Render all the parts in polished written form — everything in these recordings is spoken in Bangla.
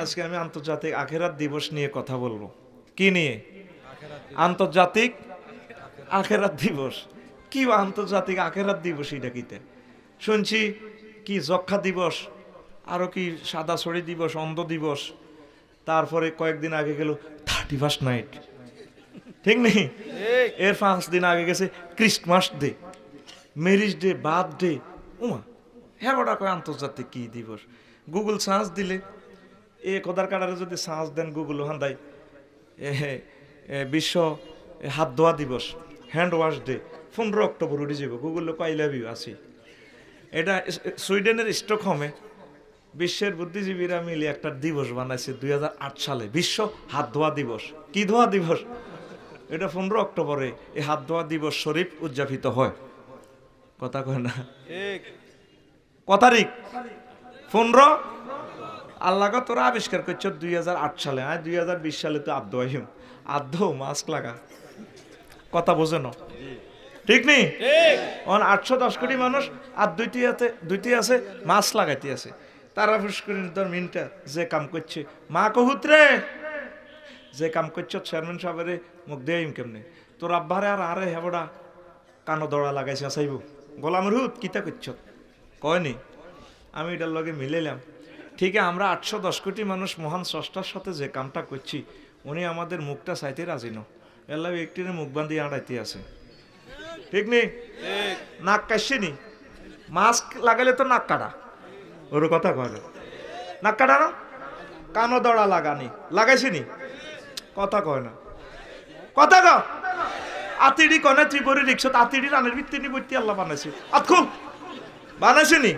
আজকে আমি আন্তর্জাতিক আখেরাত দিবস নিয়ে কথা বলবো। কি নিয়ে? আন্তর্জাতিক আখেরাত দিবস। কি আন্তর্জাতিক আখেরাত দিবস? এটা কিতে শুনছি কি যক্ষা দিবস, আরো কি সাদা ছড়ি দিবস, অন্ধ দিবস, তারপরে কয়েকদিন আগে গেল 31st নাইট, ঠিক নেই? এর 5 দিন আগে গেছে Christmas day, marriage day, birthday. উমা হ্যাঁ ওটা কয় আন্তর্জাতিক কি দিবস? গুগল সার্চ দিলে এ কদার কাটারে যদি সার্চ দেন গুগল হান্দাই বিশ্ব হাত ধোয়া দিবস, হ্যান্ড ওয়াশ ডে, 15 অক্টোবর উঠে যাব গুগলে আই লাভ ইউ আছি। এটা সুইডেনের স্টকহোমে বিশ্বের বুদ্ধিজীবীরা মিলে একটা দিবস বানাইছে 2008 সালে, বিশ্ব হাত ধোয়া দিবস। কি ধোয়া দিবস? এটা 15 অক্টোবরে এই হাত ধোয়া দিবস শরীফ উদযাপিত হয়। কথা কয় না? কত তারিখ? 15। আল্লাহ তোরা আবিষ্কার করছো 2008 সালে, 2020 সালে তো আদ্য আহিম আদ্য মাস্ক লাগা। কথা বোঝে না? ঠিক নেই? 810 কোটি মানুষ আর দুইটি আছে মাস্ক লাগাইতে আছে। তারা ফুসকুরি তোর মিনটা যে কাম করছে মা কহুতরে যে কাম করছো চেয়ারম্যান সাহেবের মুখ দিয়ে কেমনে তোর আব্বারে আর আরে হেবড়া কানো দড়া লাগাইছে চাইব গোলামের হুত কিতা করছ কয়নি। আমি এটার লগে মিলাইলাম। ঠিক আমরা 810 কোটি মানুষ মহান স্রষ্টার সাথে যে কামটা করছি উনি আমাদের মুখটা চাইতে রাজি ন, এল্লা একটির মুখ বান্ধি আড়াইতে আছে। ঠিক নেই? নাক কাশিনি, মাস্ক লাগালে তো নাক কাটা, ওর কথা কয় নাক কাটা না, কানো দড়া লাগানি লাগাইছিনি, কথা কয় না। কথা ক আতিড়ি কনে ত্রিপুরি রিক্সা আতিড়ি রানের ভিত্তি বইতে আল্লাহ বানাইছে আতখুল বানাইছিনি,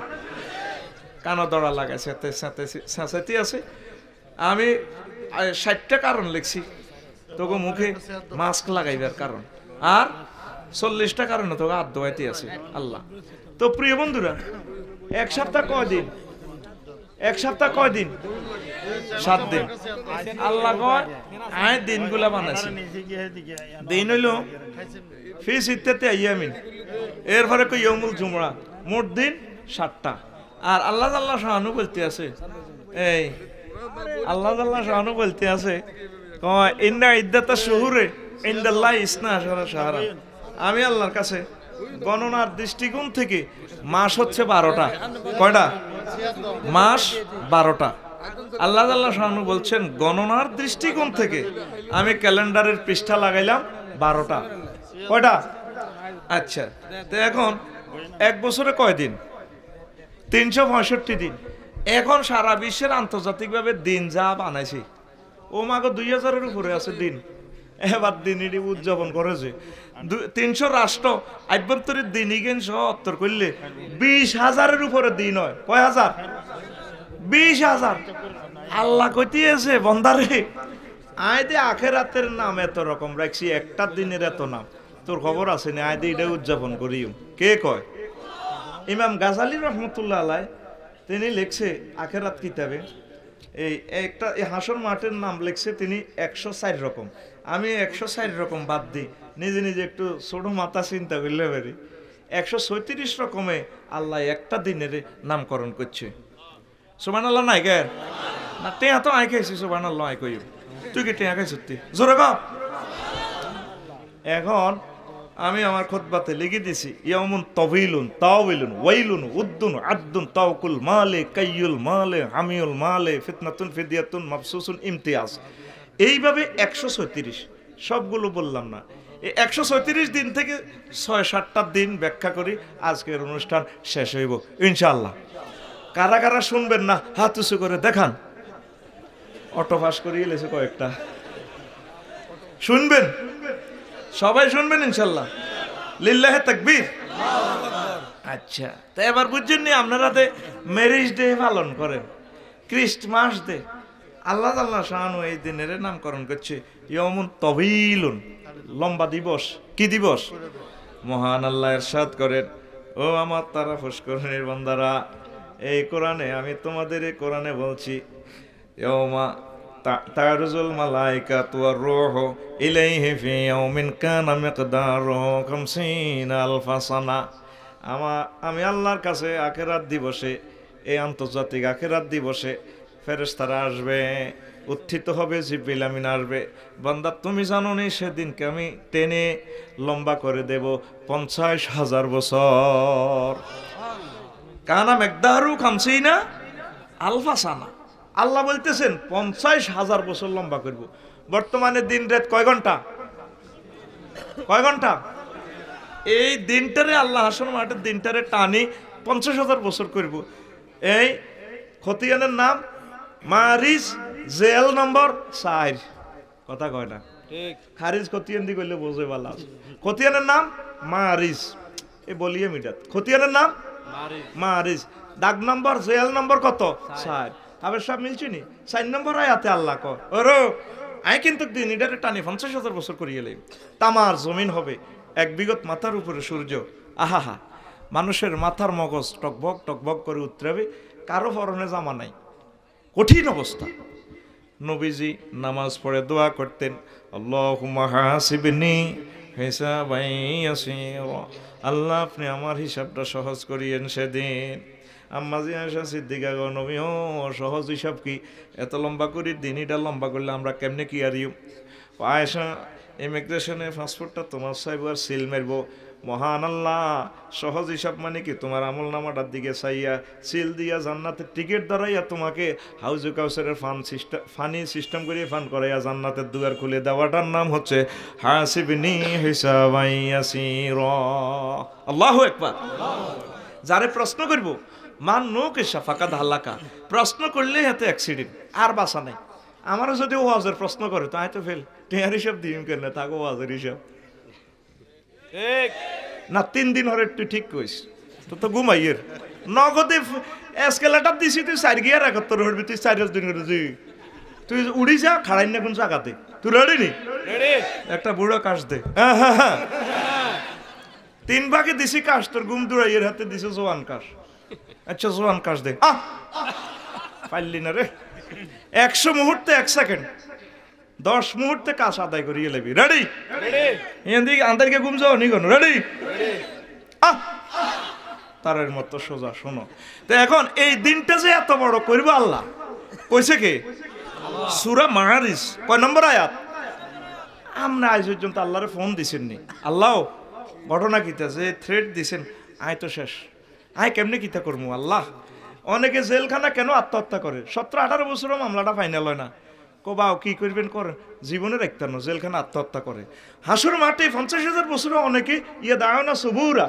কানো দড়া লাগাইছে সাঁচাইতে আছে। আমি 60টা কারণ লিখছি তোকে মুখে মাস্ক লাগাইবার কারণ, আর 40টা কারণে তোকে হাত ধোয়াইতে আছে আল্লাহ। তো প্রিয় বন্ধুরা, এক সপ্তাহ কয়দিন? এক সপ্তাহ কয়দিন? 7 দিন। আল্লাহ কয় আয় দিনগুলা বানাইছি। দিন হইল ফিস ইত্যাদি আইয়ামিন, এরপরে কই ইয়মুল জুমরা, মোট দিন 7টা। আর আল্লাহ আল্লাহ শাহানু বলতে আছে, এই আল্লাহ আল্লাহ শাহানু বলতে আছে কয় ইন্না ইদ্দাতা শুহুরে ইনদাল্লাহ ইসনা আশারা শাহরা। আমি আল্লাহর কাছে গণনার দৃষ্টিকোণ থেকে মাস হচ্ছে 12টা। কয়টা মাস? 12টা। আল্লাহ আল্লাহ শাহানু বলছেন গণনার দৃষ্টিকোণ থেকে আমি ক্যালেন্ডারের পৃষ্ঠা লাগাইলাম 12টা। কয়টা? আচ্ছা, তো এখন এক বছরে কয় দিন? 365 দিন। এখন সারা বিশ্বের আন্তর্জাতিকভাবে দিন যা বানাইছে ও মাগো 2000-এর উপরে আছে দিন। এবার দিন এটি উদযাপন করে যে 300 রাষ্ট্র আভ্যন্তরীণ দিন ইগেন সহ উত্তর করলে 20,000-এর উপরে দিন হয়। কয় হাজার? 20,000। আল্লাহ কইতেছে বন্দারে আয় দে আখেরাতের নাম এত রকম রাখছি, একটা দিনের এত নাম তোর খবর আছে না? আয় দে এটা উদযাপন করিও। কে কয়? ইমাম গাজালি রহমতুল্লাহ আলাই তিনি লিখছে আখেরাত কিতাবে এই একটা হাসর মাঠের নাম লিখছে তিনি 104 রকম। আমি 104 রকম বাদ দিই, নিজে নিজে একটু ছোট মাথা চিন্তা করলে পারি 136 রকমে আল্লাহ একটা দিনের নামকরণ করছে। সুবহানাল্লাহ নাই কে না? টেয়া তো আয় খাইছি, সুবহানাল্লাহ আয় কইও। তুই কি টেয়া খাইছ? জোরে ক। এখন আমি আমার খুতবাতে লিখে দিছি ইয়াউমুন তাওয়িলুন তাওয়িলুন ওয়াইলুন উদ্দুন আদ্দুন তাওকুল মালে কাইয়ুল মালে হামিউল মালে ফিতনাতুন ফিদিয়াতুন মাবসুসুন ইমতিয়াজ। এইভাবে 136 সবগুলো বললাম না। এই 136 দিন থেকে 6-7টা দিন ব্যাখ্যা করি আজকের অনুষ্ঠান শেষ হইব ইনশাআল্লাহ। কারা কারা শুনবেন না হাত উঁচু করে দেখান। অটো পাস করিয়ে লেছে কয়েকটা। শুনবেন? সবাই শুনবেন ইনশাল্লাহ। লিল্লাহে তাকবীর। আচ্ছা, তো এবার বুঝছেন নি আপনারা ম্যারেজ ডে পালন করেন, ক্রিসমাস ডে। আল্লাহ আল্লাহ শাহানু এই দিনের নামকরণ করছে ইয়াউমুন তাওয়িলুন, লম্বা দিবস। কি দিবস? মহান আল্লাহ ইরশাদ করেন, ও আমার তারা ফুসকুরনির বান্দারা, এই কোরআনে আমি তোমাদের এই কোরআনে বলছি ইয়াউমা তারজুল মালাইকাতু ওয়ার রূহু ইলাইহি ফি ইয়াউমিন কানা মিকদারুহু 50,000 সানা। আমি আল্লাহর কাছে আখিরাত দিবসে, এই আন্তর্জাতিক আখিরাত দিবসে ফেরেশতারা আসবে, উত্থিত হবে, জিবরিল আমিন আসবে, বান্দা তুমি জানো নি সেদিনকে আমি টেনে লম্বা করে দেব 50,000 বছর। কানা মেকদারু খামসিনা আলফা সানা। আল্লাহ বলতেছেন 50,000 বছর লম্বা করব। বর্তমানে দিন রাত কয় ঘন্টা? কয় ঘন্টা? এই দিনটারে আল্লাহ হাসর মাঠের দিনটারে টানি 50,000 বছর করব। এই খতিয়ানের নাম মারিজ, জেল নম্বর 4। কথা কয় না ঠিক? খারিজ খতিয়ান দি কইলে বোঝে ভালো। খতিয়ানের নাম মারিজ, এ বলিয়ে মিটাত। খতিয়ানের নাম মারিজ, দাগ নম্বর জেল নম্বর কত? 4। আবার সব মিলছে নি? 4 নম্বর আয়াতে আল্লাহ কয় ওরো আই কিন্তু দিন এটারে টানি 50,000 বছর করিয়ে এলাম। তামার জমিন হবে 1 বিগত মাথার উপরে সূর্য। আহাহা, মানুষের মাথার মগজ টকবক টকবক করে উতরাবে, কারো পরনে জামা নাই, কঠিন অবস্থা। নবীজি নামাজ পড়ে দোয়া করতেন, আল্লাহুম্মা হাসিবনি হিসাবান ইয়াসীরা, আল্লাহ আপনি আমার হিসাবটা সহজ করিয়েন সেদিন। আম্মাজি আয়েশা সিদ্দিকা গো, নবী ও সহজ হিসাব কি? এত লম্বা করি দিন, এটা লম্বা করলে আমরা কেমনে কি আরিও? আয়েশা, ইমিগ্রেশনে পাসপোর্টটা তোমার সাহেব আর সিল মারবো। মহান আল্লাহ, সহজ হিসাব মানে কি? তোমার আমল নামাটার দিকে চাইয়া সিল দিয়া জান্নাতের টিকিট ধরাইয়া তোমাকে হাউজে কাউসারের ফানি সিস্টেম করিয়ে ফান করাইয়া জান্নাতের দুয়ার খুলে দেওয়াটার নাম হচ্ছে হাসিবনি হিসাবান ইয়াসীরা। আল্লাহু আকবার। যারে প্রশ্ন করব মান নোকে শাফাকাত হালাকা, প্রশ্ন করলেই হাতে অ্যাক্সিডেন্ট, আর বাসা নাই। আমারও যদি ওয়াজের প্রশ্ন করে তো আয় তো ফেল টেয়ার হিসাব দিম কেন থাকো ওয়াজের হিসাব না। 3 দিন হরে তুই ঠিক কইস তো তো ঘুমাইয়ের নগদে এসকেলেটার দিছি, তুই 4 গিয়ার 71 হরবি, তুই 4 দিন করে তুই উড়ি যা খাড়াই না কোন জায়গাতে। তুই রেডি নি? একটা বুড়ো কাশ দে। হ্যাঁ 3 ভাগে দিছি কাশ, তোর ঘুম দুড়াইয়ের হাতে দিছে জোয়ান কাশ। আচ্ছা জোয়ান কাশ দে। পারলি না রে। 100 মুহূর্তে 1 সেকেন্ড, 10 মুহূর্তে কাজ আদায় করিয়ে লেবি। রেডি? এদিকে আন্দারকে ঘুম যাও নি কোন? রেডি? তারের মতো সোজা। শোনো তো, এখন এই দিনটা যে এত বড় করব আল্লাহ কইছে কে? সূরা মারিজ কয় নম্বর আয়াত? আমরা আজ পর্যন্ত আল্লাহরে ফোন দিছেন নি। আল্লাহ ঘটনা কিতা যে থ্রেড দিছেন, আয় তো শেষ, আয় কেমনে কিতা করবো আল্লাহ? অনেকে জেলখানা কেন আত্মহত্যা করে? 17-18 বছরও মামলাটা ফাইনাল হয় না। কবাও কি করবেন করেন, জীবনে রাখতেন না, জেলখানা আত্মহত্যা করে। হাসুর মাঠে 50,000 বছরও অনেকে ইয়ে দাও না সবুরা।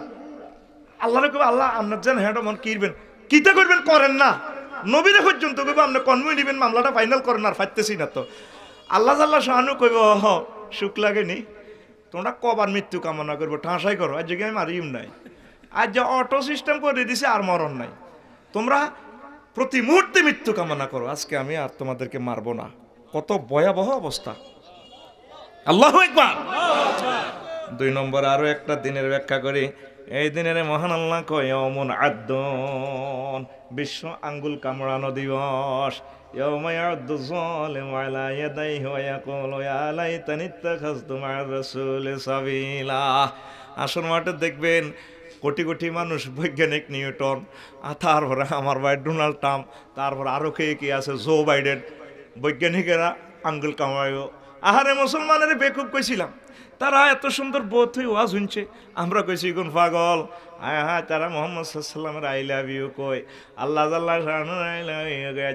আল্লাহরে কবে আল্লাহ আপনার যেন হ্যাঁ মন কিরবেন, কিতা করবেন করেন না। নবীরে পর্যন্ত কবে আপনি কনভয় নিবেন, মামলাটা ফাইনাল করেন, আর ফাইতেছি না তো। আল্লাহ জাল্লাহ শাহানু কইব সুখ লাগেনি, তোমরা কবার মৃত্যু কামনা করবো, ঠাঁসাই করো। আজ আমি মারিম নাই, আজ যে অটো সিস্টেম করে দিছে আর মরণ নাই। তোমরা প্রতি মুহূর্তে মৃত্যু কামনা করো, আজকে আমি আর তোমাদেরকে মারবো না। কত ভয়াবহ অবস্থা। আল্লাহু আকবার। 2 নম্বর আরো একটা দিনের ব্যাখ্যা করি। এই দিনের মহান আল্লাহ কয় ইয়াউমুন আদ্দুন, বিশ্ব আঙ্গুল কামড়ানো দিবস। ইয়াউমা ইয়াউদ্দু যালিমু আলা ইয়াদাইহি ওয়া ইয়াকুলু ইয়া লাইতানি ইত্তাখাযতু মা'আর রাসূলি সাবিলা। আসল মাঠে দেখবেন কোটি কোটি মানুষ, বৈজ্ঞানিক নিউটন, তারপরে আমার ভাই ডোনাল্ড ট্রাম্প, তারপর আরো কে কি আছে, জো বাইডেন, বৈজ্ঞানিকেরা আঙ্গুল কামাইও। আহারে মুসলমানের বেকুব কইছিলাম, তারা এত সুন্দর বোধ হয়ে ওয়াজ শুনছে, আমরা কইছি কোন পাগল। হ্যাঁ তারা মোহাম্মদ সাল্লামের আই লাভ ইউ কয়, আল্লাহ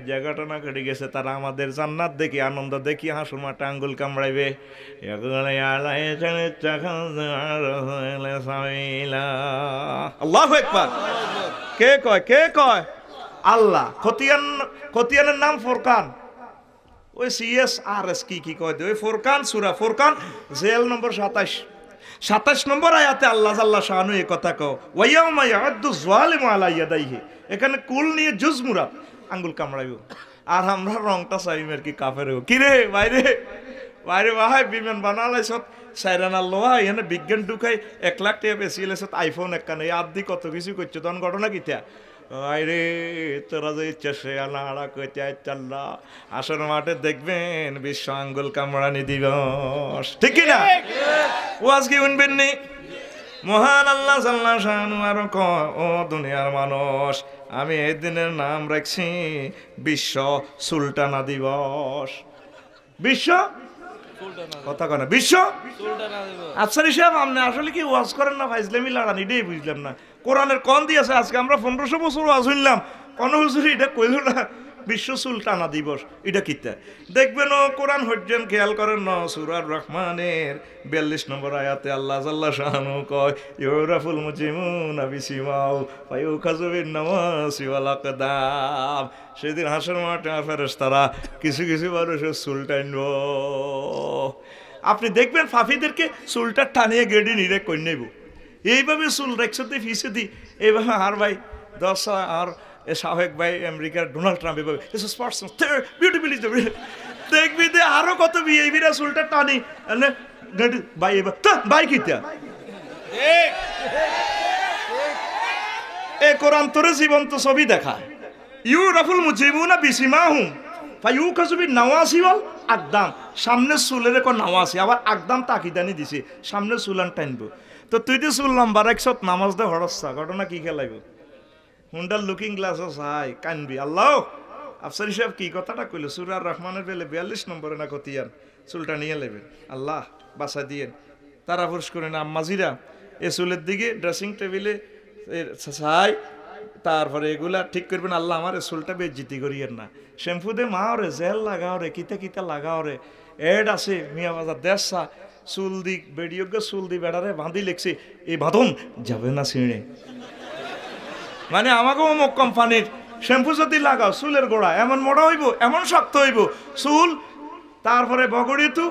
যে ঘটনা ঘটে গেছে, তারা আমাদের জান্নাত দেখি, আনন্দ দেখি, হাসুর মাঠে আঙ্গুল কামড়াইবে। আল্লাহু আকবার। কে কয়? কে কয়? আল্লাহ। খতিয়ানের নাম ফুরকান। ওই CSRS কি কয় ওই ফুরকান, সূরা ফুরকান, জেল নম্বর 27 নম্বর আয়াতে আল্লাহ জাল্লা শানু এই কথা কও, ওয়া ইয়াউমা ইয়া'আদ্দু যালিমু আলা ইয়াদাইহি। এখানে কুল নিয়ে জুজ মুরাদ, আঙ্গুল কামড়াইবো। আর আমরা রংটা চাইমের কি কাফের হইব কি রে বাইরে বাইরে ভাই, বিমান বানালাইছ সাইরানা লোহা, এখানে বিজ্ঞান ঢুকাই 1 লাখ টাকা বেশি এলেছে, আইফোন একখানে আদি কত কিছু করছে। তখন ঘটনা কিতা আরে তোরা যে ইচ্ছা সে আলা কইতে চাল্লা। আসর মাঠে দেখবেন বিশ্ব আঙ্গুল কামড়ানি দিবস, ঠিক না? ওয়াজ কি শুনবেন নি? মহান আল্লাহ জাল্লা শানু আর কয়, ও দুনিয়ার মানুষ, আমি এই দিনের নাম রাখছি বিশ্ব সুলতানা দিবস। বিশ্ব কথা কয় না, বিশ্ব আফসারি সাহেব, আপনি আসলে কি ওয়াজ করেন না ফাইজলামি লাড়ান? এটাই বুঝলাম না। কোরআনের কোন দিয়েছে আজকে আমরা 1500 বছর ওয়াজ শুনলাম, কোন হুজুরি এটা কইল না বিশ্ব সুলতানা দিবস। এটা কিতা দেখবেন ও কোরআন হজ্জেন, খেয়াল করেন না, সূরা রহমানের 42 নম্বর আয়াতে আল্লাহ জাল্লা শানু কয়, ইউরাফুল মুজরিমুনা বিসিমাও ফায়ুখাযু বিন নাওয়াসি ওয়াল আকদাম। সেদিন হাসর মাঠে ফেরেশতারা কিছু কিছু মানুষের চুল টানব। আপনি দেখবেন ফাফিদেরকে চুলটা টানিয়ে গেড়ে নিরে কই নেব, এইভাবে চুল রেখতে ফিসে দি এইভাবে। আর ভাই 10 আর শাহেক ভাই আমেরিকার ডোনাল্ড ট্রাম্প এভাবে বিউটিফুলি দেখবি দে আরো কত বিহেভিয়ার চুলটা টানি ভাই এবার ভাই কিতা এ কোরআন তোরে জীবন্ত ছবি দেখা। ইউরাফুল মুজরিমুনা বিসিমাহুম ফায়ুখাযু বিন নাওয়াসি ওয়াল আকদাম। সামনে চুলের কো নাওয়াসি, আবার আকদাম তাকিদানি দিছে, সামনে চুলান টানবো। তো তুই তো চুল লম্বা রাখছত, নামাজ দে হরসা, ঘটনা কি খেলাইব? হুন্ডার লুকিং গ্লাসও চাই কানবি। আল্লাহ আফসারি সাহেব কি কথাটা কইল? সূরা রহমানের বেলে 42 নম্বরে না কতিয়ান চুলটা নিয়ে নেবেন, আল্লাহ বাসা দিয়েন। তারা পুরুষ করে না আম্মাজিরা এ চুলের দিকে ড্রেসিং টেবিলে চাই, তারপরে এগুলা ঠিক করবেন। আল্লাহ আমার চুলটা বেজ্জিতি করিয়েন না। শ্যাম্পু দে মা রে, জেল লাগাও রে, কিতা কিতা লাগাও রে, এড আছে মিয়া বাজার দেশা চুল দি বেডিয়োগ্য চুল দি বেড়ারে বাঁধি লেগছে, এই বাঁধন যাবে না ছিঁড়ে। মানে আমাকেও অমুক কোম্পানির শ্যাম্পু যদি লাগাও চুলের গোড়া এমন মোটা হইব, এমন শক্ত হইব চুল, তারপরে বগড়ি তু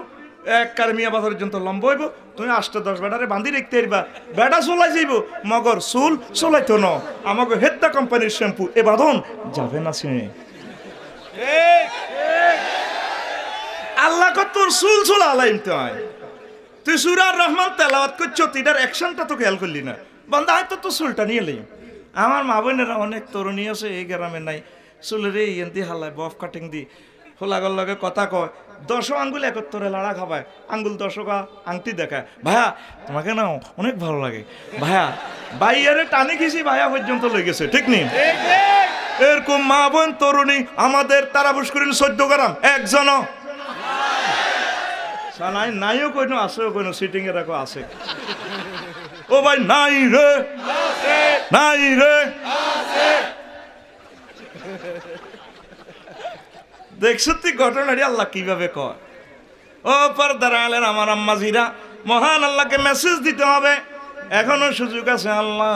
এক মিয়া বাজার পর্যন্ত লম্বা হইব। তুমি 8-10 বেড়ারে বাঁধি রেখতে পারবা, বেড়া চলাই যাইব, মগর চুল চলাইতো না। আমাকে হেদ্দা কোম্পানির শ্যাম্পু এ বাঁধন যাবে না ছিঁড়ে। আল্লাহ তোর চুল চুলা আলাইম তুই সূরা রহমান তেলাওয়াত করছ, তুইটার অ্যাকশনটা তো খেয়াল করলি না। বান্দা হয়তো তো চুলটা নিয়ে লইম। আমার মা বোনেরা অনেক তরুণী আছে এই গ্রামে নাই, চুলের এই এন্দি হালায় বফ কাটিং দি হোলাগর লগে কথা কয়, 10 আঙ্গুল একত্তরে লাড়া খাবায়, আঙ্গুল 10 আংটি দেখায়, ভাইয়া তোমাকে না অনেক ভালো লাগে ভাইয়া, বাইয়ারে টানি খিসি ভাইয়া পর্যন্ত লই গেছে, ঠিক নেই? এরকম মা বোন তরুণী আমাদের তারাবুস করিন 14 গ্রাম একজন নাই, নাইও কইনো আছেও কইনো, সিটিং এ রাখো আছে। ও ভাই নাই রে, নাই রে, দেখছ তুই ঘটনাটি আল্লাহ কিভাবে কয়। ও পর্দার আলেন আমার আম্মাজিরা, মহান আল্লাহকে মেসেজ দিতে হবে, এখনো সুযোগ আছে। আল্লাহ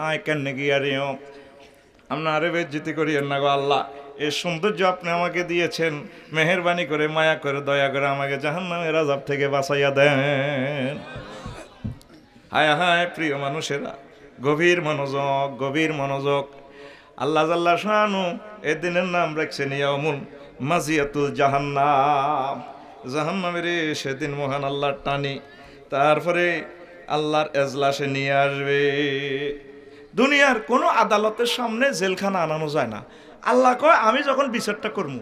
আই কেন গিয়ারিও আপনার আরে বেজ্জিতি করিয়েন না গো আল্লাহ। এই সৌন্দর্য আপনি আমাকে দিয়েছেন, মেহেরবানি করে মায়া করে দয়া করে আমাকে জাহান্নামের আযাব থেকে বাঁচাইয়া দেন। হায় হায় প্রিয় মানুষেরা, গভীর মনোযোগ, গভীর মনোযোগ। আল্লাহ জাল্লা শানু এদিনের নাম রাখছেন ইয়াউমুল মাজিয়াতুল জাহান্নাম। জাহান্নামের সেদিন মহান আল্লাহর টানি, তারপরে আল্লাহর এজলাসে নিয়ে আসবে। দুনিয়ার কোনো আদালতের সামনে জেলখানা আনানো যায় না। আল্লাহ কয় আমি যখন বিচারটা করবো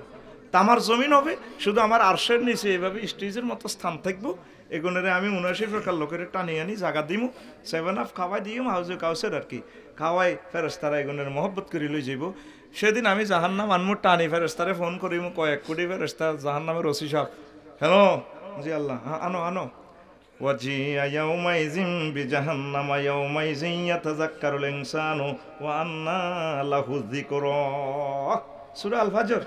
তামার জমিন হবে, শুধু আমার আরশের নিচে এভাবে স্টেজের মতো স্থান থাকবো, এগুলোরে আমি 79 প্রকার লোকের টানি আনি জায়গা দিমু, 7 খাওয়াই দিম, হাউজে কাউসের আর কি খাওয়াই ফেরেস্তারা এগুলোর মহব্বত করে লই যাইব। সেদিন আমি জাহান্নাম আনমু টানি, ফেরেস্তারে ফোন করিম, কয়েক কোটি ফেরেস্তা জাহান্নামের ওসি সাহেব, হ্যালো জি আল্লাহ আনো আনো। ওয়াজিয়া ইয়াউমাইজিন বিজাহান্নামা ইয়াউমাইজিন ইয়াতাযাক্কারুল ইনসানু ওয়া আন্না লাহু যিকরা। সূরা আল ফাজর।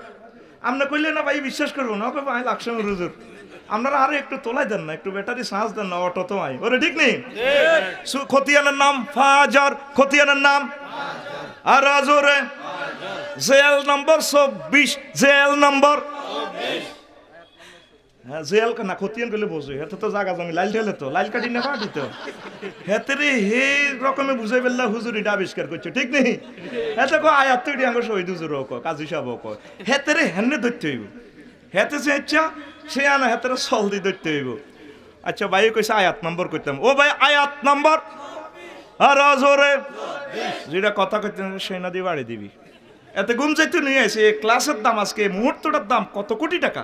আমরা কইলে না ভাই বিশ্বাস করবো না, ভাই লাকসাম হুজুর আপনারা আরো একটু তোলাই দেন না, একটু ব্যাটারি চার্জ দেন না, অটো তো আই ওরে ঠিক নেই। খতিয়ানের নাম ফাজর, খতিয়ানের নাম আর আজরে জেল নম্বর 24, জেল নম্বর 24। হ্যাঁ জেল না খতিয়ান করলে বোঝে, হেতে তো জায়গা জমি লাইল ঠেলে তো লাইল কাটি না কাটি তো হেতে রে হে রকমে বুঝাই বেল্লা হুজুরিটা আবিষ্কার করছে, ঠিক নেই? হেতে কো আয়াত তৈরি আঙ্গ শহীদ হুজুর কো কাজী সাহেব কো হেতে রে হেনে ধরতে হইব, হেতে যে ইচ্ছা সে আনা হেতে সল দি ধরতে হইব। আচ্ছা ভাই কইছে আয়াত নম্বর করতাম, ও ভাই আয়াত নম্বর আর জোরে যেটা কথা কইতে সেই না দিয়ে বাড়ি দিবি। এতে গুম যাইতে নিয়ে আসে ক্লাসের দাম আজকে মুহূর্তটার দাম কত কোটি টাকা,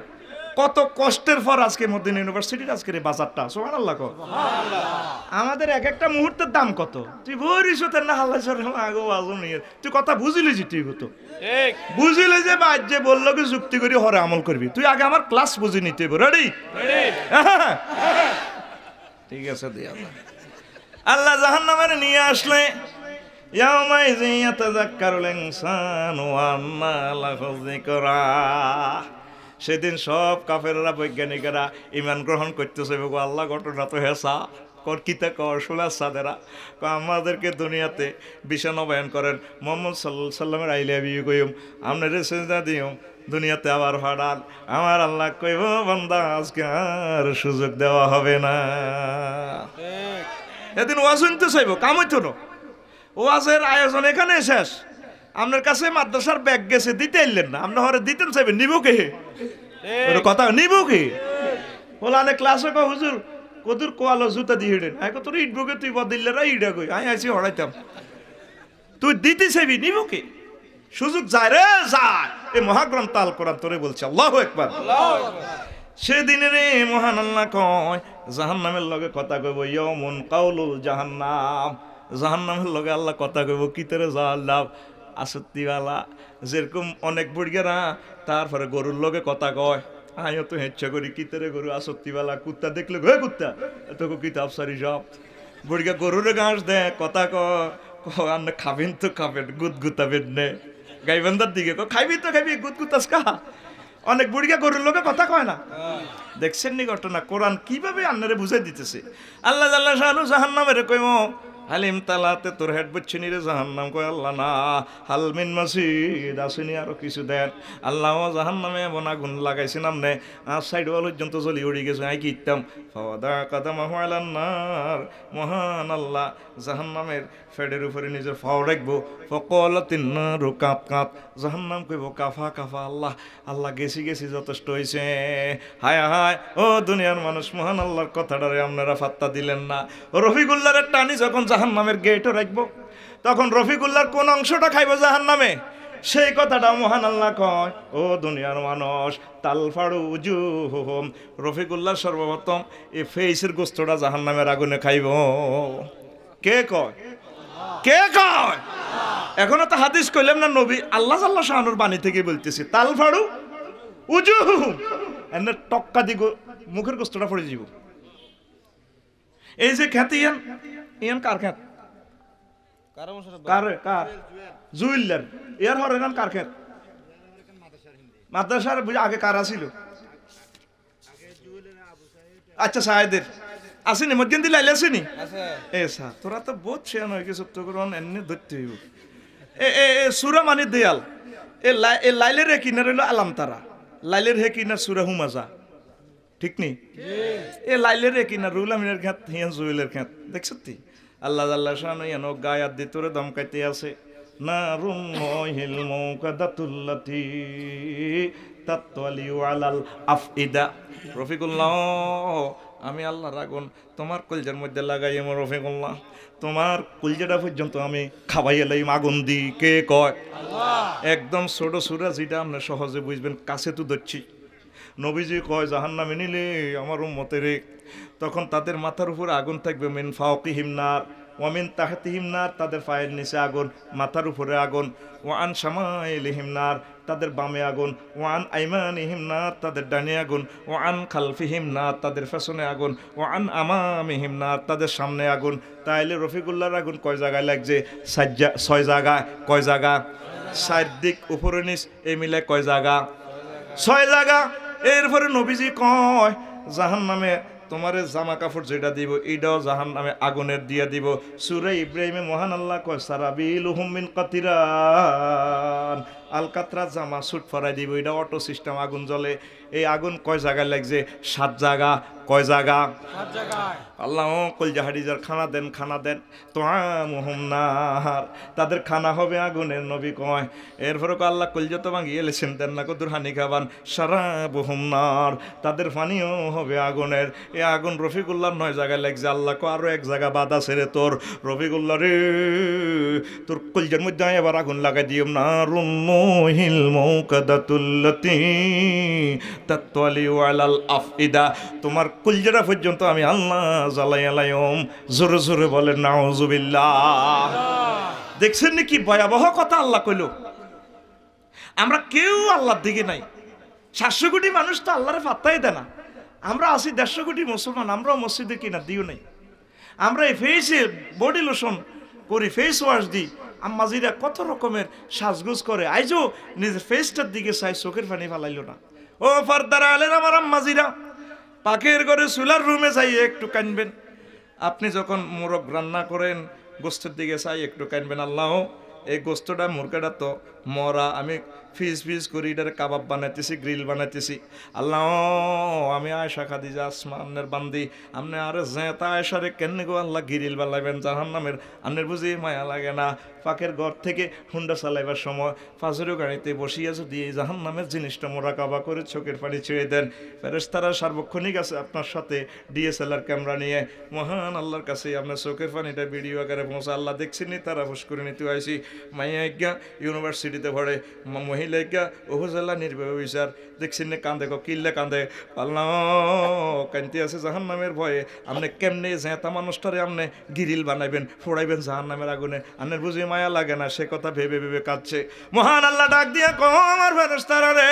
কত কষ্টের পর আজকে মদিনা ইউনিভার্সিটির আজকের এই বাজারটা, সুবহানাল্লাহ কো। আমাদের এক একটা মুহূর্তের দাম কত? তুই ভরিসতের না হাল্লা সর আগো আজম নিয়ে তুই কথা বুঝিলি যে তুই তো বুঝিলে যে বাদ যে বললো কি যুক্তি করি হরে আমল করবি। তুই আগে আমার ক্লাস বুঝি নিতে রেডি? ঠিক আছে দিয়া আল্লাহ জাহান্নামের নিয়ে আসলে ইয়াউমাইযিন ইয়াতাযাক্কারুল ইনসানু ওয়া আন্না লাহু যিকরা। সেদিন সব কাফেররা বৈজ্ঞানিকেরা ইমান গ্রহণ করতেছে, আল্লাহ ঘটনা তো হেসা কর কিতা কর শোনার সাদেরা আমাদেরকে দুনিয়াতে বিছানো বয়ান করেন মোহাম্মদ সাল্লাল্লাহু আলাইহি সাল্লামের আইলে বিয়ে কইম আপনাদের সেজদা দিও দুনিয়াতে আবার ফাড়াল। আমার আল্লাহ কইব বান্দা আজকে আর সুযোগ দেওয়া হবে না। এদিন ওয়াজ শুনতে চাইব কাম হইতো না, ওয়াজের আয়োজন এখানে শেষ। আপনার কাছে মাদ্রাসার ব্যাগ গেছে দিতে এলেন না, আপনি হরে দিতেন চাইবেন নিব কে কথা নিব কে ওলানে ক্লাসে কয় হুজুর কদুর কোয়ালো জুতা দিয়ে হিডেন আই তোর ইট বুকে তুই বদিল্লে রা ইডা কই আই আইছি হড়াইতাম তুই দিতে চাইবি নিব কে? সুযোগ যায় রে যায়। এই মহাগ্রন্থ আল কোরআন তোরে বলছে আল্লাহু আকবার। সেদিনের মহান আল্লাহ কয় জাহান্নামের লগে কথা কইব ইয়াউমুন কাউলুল জাহান্নাম। জাহান্নামের লগে আল্লাহ কথা কইব কি তোরে জাহান্নাম আসত্তিওয়ালা যেরকম অনেক বুড়িয়ারা তারপরে গরুর লগে কথা কয় আমিও তো হেচ্ছা করি কি তোরে গরু আসত্তিওয়ালা কুত্তা দেখলে গে কুত্তা তোকে কিতাব সারি সব বুড়িয়া গরুরে ঘাস দে কথা কয় আপনি খাবেন তো খাবেন গুদগুতাবেন নে গাইবান্দার দিকে খাইবি তো খাইবি গুদগুতাস কা। অনেক বুড়িয়া গরুর লোকে কথা কয় না। দেখছেন নি ঘটনা কোরআন কিভাবে আন্নারে বুঝাই দিতেছে। আল্লাহ জাল্লা শানু জাহান্নামের কইম হালিম তালাতে তোর হেড বুঝছিনি রে জাহান্নাম কয় আল্লাহ না হালমিন মাসিদ আসেনি আরো কিছু দেন। আল্লাহ জাহান্নামে এমন আগুন লাগাইছে নামনে আর সাইড ওয়াল পর্যন্ত জ্বলি উড়ি গেছে আই কি ইত্তাম ফাওয়াদা কাদামাহু আলান নার। মহান আল্লাহ জাহান্নামের ফেডের উপরে নিজের ফাও রাখবো ফকলাতিন নারু কাঁপ কাঁপ। জাহান্নাম কইব কাফা কাফা আল্লাহ আল্লাহ গেছি গেছি যথেষ্ট হইছে। হায় হায় ও দুনিয়ার মানুষ মহান আল্লাহর কথাটারে আপনারা ফাত্তা দিলেন না। রফিকুল্লাহর টানি যখন জাহান্নামের গেটও রাখবো তখন রফিকুল্লাহর কোন অংশটা খাইব জাহান্নামে সেই কথাটা মহান আল্লাহ কয় ও দুনিয়ার মানুষ তালফাড়ু উজুহুহুম। রফিকুল্লাহ সর্বপ্রথম এই ফেসের গোস্তটা জাহান্নামের আগুনে খাইব। কে কয়? কে কয়? এখনো তো হাদিস কইলাম না নবী আল্লাহ আল্লাহ শাহানুর বাণী থেকে বলতেছি তালফাড়ু উজুহুহুম এনে টক্কা দি মুখের গোস্তটা পড়ে যাব। এই যে খ্যাতি ইয়ান ইয়ান কার খ্যাত কার কার জুইলার ইয়ার হরে নাম কার খ্যাত মাদ্রাসার আগে কার ছিল? আচ্ছা সাহেদের আসেনি মধ্যে দিন লাইলে আসেনি এ সা তোরা তো বহুত শেয়ান হয়ে গেছে তো করন এমনি ধরতে হইব। এ সুরা মানে দেয়াল এ লাইলের হে কিনার হইল আলাম তারা লাইলের হে কিনার সুরা হুমাজা ঠিক নি এ লাইলের হে কিনার রুল আমিনের খ্যাত হিয়ান জুয়েলের খ্যাত দেখছ তুই আল্লাহ আল্লাহ শান ইয়ান গায়াত দি তোরে দমকাইতে আছে নারুন হিল মুকাদাতুল্লাতি তাতওয়ালিউ আলাল আফইদা। রফিকুল্লাহ আমি আল্লাহর আগুন তোমার কলজার মধ্যে লাগাই আমার রফিকুল্লাহ তোমার কলজাটা পর্যন্ত আমি খাওয়াই এলাম আগুন দি। কে কয়? একদম ছোট সুরা যেটা আপনি সহজে বুঝবেন কাছে তো ধরছি। নবীজি কয় জাহান্নামে নিলে আমার উম্মতের তখন তাদের মাথার উপরে আগুন থাকবে মিন ফাওকিহিম নার ওয়া মিন তাহতিহিম নার তাদের পায়ের নিচে আগুন মাথার উপরে আগুন ওয়া আন শামাইলিহিম নার তাদের বামে আগুন ওয়া আন আইমানিহিম নার তাদের ডানে আগুন ওয়া আন খালফিহিম নার তাদের পেছনে আগুন ওয়া আন আমামিহিম নার তাদের সামনে আগুন। তাইলে রফিকুল্লাহর আগুন কয় জায়গায় লাগছে? 6 জায়গায়। কয় জায়গা? 4 দিক উপরে নিচ এই মিলে কয় জায়গা? 6 জায়গা। এরপরে নবীজি কয় জাহান্নামে তোমারে জামা কাপড় যেটা দিব এটাও জাহান্নামে আগুনের দিয়া দিব। সূরা ইব্রাহিমে মহান আল্লাহ কয় সারাবিলুহুম মিন কাতিরান আল কাতরা জামা সুট ফরাই দিব এটা অটো সিস্টেম আগুন জ্বলে। এই আগুন কয় জায়গায় লাগছে? 7 জায়গা। কয় জায়গা? 7 জায়গায়। আল্লাহ কলজাহারিজার খানা দেন তো আমুহুম নার তাদের খানা হবে আগুনের। নবী কয় এরপরে আল্লাহ কলজা তো ভাঙিয়ে এলেছেন দেন না কদুর হানি খাবান শারাবুহুম নার তাদের পানিও হবে আগুনের। এই আগুন রফিকুল্লাহর 9 জায়গায় লাগছে। আল্লাহ কো আরো 1 জায়গা বাধা ছেড়ে তোর রফিকুল্লাহ রে তোর কলজার মধ্যে এবার আগুন লাগাই দিও না রুন্ন রূহিল মুকাদাতুল্লাতী তাতওয়ালিউ আলাল আফইদা, তোমার কলজেরা পর্যন্ত আমি আল্লাহ জ্বালাইয়া লাইম। জোরে জোরে বলেন নাউযুবিল্লাহ। দেখছেন নাকি ভয়াবহ কথা আল্লাহ কইল। আমরা কেউ আল্লাহর দিকে নাই। 700 কোটি মানুষ তো আল্লাহরে পাত্তাই দেয় না। আমরা আছি 150 কোটি মুসলমান, আমরাও মসজিদে কিনা দিও নাই। আমরা এই ফেসে বডি লোশন করি, ফেস ওয়াশ দিই। আম্মাজিরা কত রকমের সাজগোজ করে, আইজো নিজের ফেসটার দিকে চাই, চোখের পানি ফালাইল না। ও পর্দার আলের আমার আম্মাজিরা, পাকের ঘরে চুলার রুমে যাই একটু কানবেন। আপনি যখন মোরগ রান্না করেন, গোস্তের দিকে চাই একটু কানবেন। আল্লাহ, এই গোস্তটা মুরগাটা তো মরা, আমি ফিস ফিস করি এটার কাবাব বানাইতেছি, গ্রিল বানাইতেছি। আল্লাহ, আমি আয়সা খাদিজা আসমানের বান্দি, আপনি আরে জেতা আয়সারে কেন গো আল্লাহ গিরিল বানাইবেন জাহান্নামের? আপনার বুঝি মায়া লাগে না? পাকের ঘর থেকে হুন্ডা চালাইবার সময় ফাজরের গাড়িতে বসিয়া যদি এই জাহান্নামের জিনিসটা মোরা কাবা করে চোখের পানি ছুঁয়ে দেন, ফেরেশতারা সার্বক্ষণিক আছে আপনার সাথে ডিএসএলআর ক্যামেরা নিয়ে মহান আল্লাহর কাছে আপনার চোখের পানিটা ভিডিও আকারে পৌঁছা। আল্লাহ দেখছিনি, তারা হুশ করে নিতে আইসি। মাইয়া এজ্ঞা ইউনিভার্সিটিতে পড়ে, মহিলা এজ্ঞা উপজেলা নির্বাহী অফিসার, দেখছিনি কান্দে কিল্লে কান্দে। আল্লাহ কান্তি আছে জাহান্নামের ভয়ে। আপনি কেমনে জেতা মানুষটারে আপনি গিরিল বানাইবেন, ফোড়াইবেন জাহান্নামের আগুনে? আপনার বুঝি মায়া লাগে না? সে কথা ভেবে ভেবে কাঁদছে। মহান আল্লাহ ডাক দিয়া কও, আমার ফেরেশতারা রে,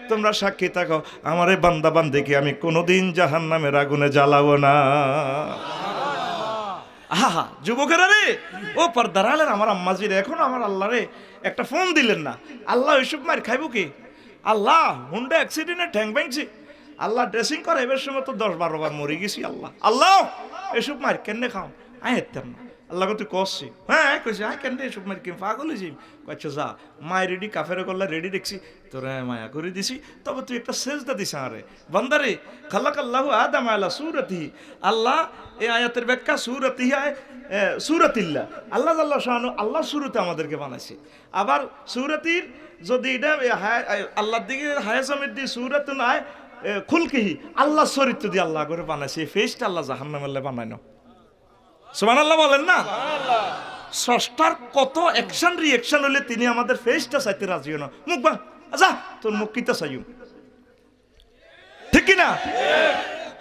তোমরা সাক্ষী থাকো, আমার এই বান্দা বান্দিকে আমি কোনোদিন জাহান্নামের আগুনে জ্বালাবো না। আহা যুবকেরা রে, ও পর্দার আলের আমার আম্মাজিরে, এখন আমার আল্লাহ রে একটা ফোন দিলেন না। আল্লাহ ওইসব মার খাইব কি? আল্লাহ হুন্ডা অ্যাক্সিডেন্টে ঠ্যাং ভাঙছি, আল্লাহ ড্রেসিং করে এবার সময় তো 10-12 বার মরে গেছি। আল্লাহ আল্লাহ এসব মার কেনে খাও? আই হেতাম না। আল্লাহ তুই কষছি, হ্যাঁ কইছি, আই কেন এসব মার কি পাগল হয়েছি? কচ্ছা যা, মায় রেডি, কাফের করলা রেডি দেখছি, তোরা মায়া করে দিছি। তবে তুই একটা সেজদা দিস আরে বান্দারে। খালাকাল্লাহু আদম আলা সূরাতিহি, আল্লাহ এই আয়াতের ব্যাখ্যা সূরাতিহি সূরাতিল্লাহ, আল্লাহ আল্লাহ শাহানু আল্লাহ সূরতে আমাদেরকে বানাইছে। আবার সূরাতির যদি এটা আল্লাহর দিকে হায়াজামের দিয়ে সূরাত নয়, খুলকিহি আল্লাহ চরিত্র দিয়ে আল্লাহ করে বানাইছে। এই ফেসটা আল্লাহ জাহান্নামের বানায় না। সুবহানাল্লাহ বলেন না? স্রষ্টার কত অ্যাকশন রিঅ্যাকশন হলে তিনি আমাদের ফেসটা চাইতে রাজি না। মুখ বা আচ্ছা তোর মুখ কিতা চাইও, ঠিক কিনা?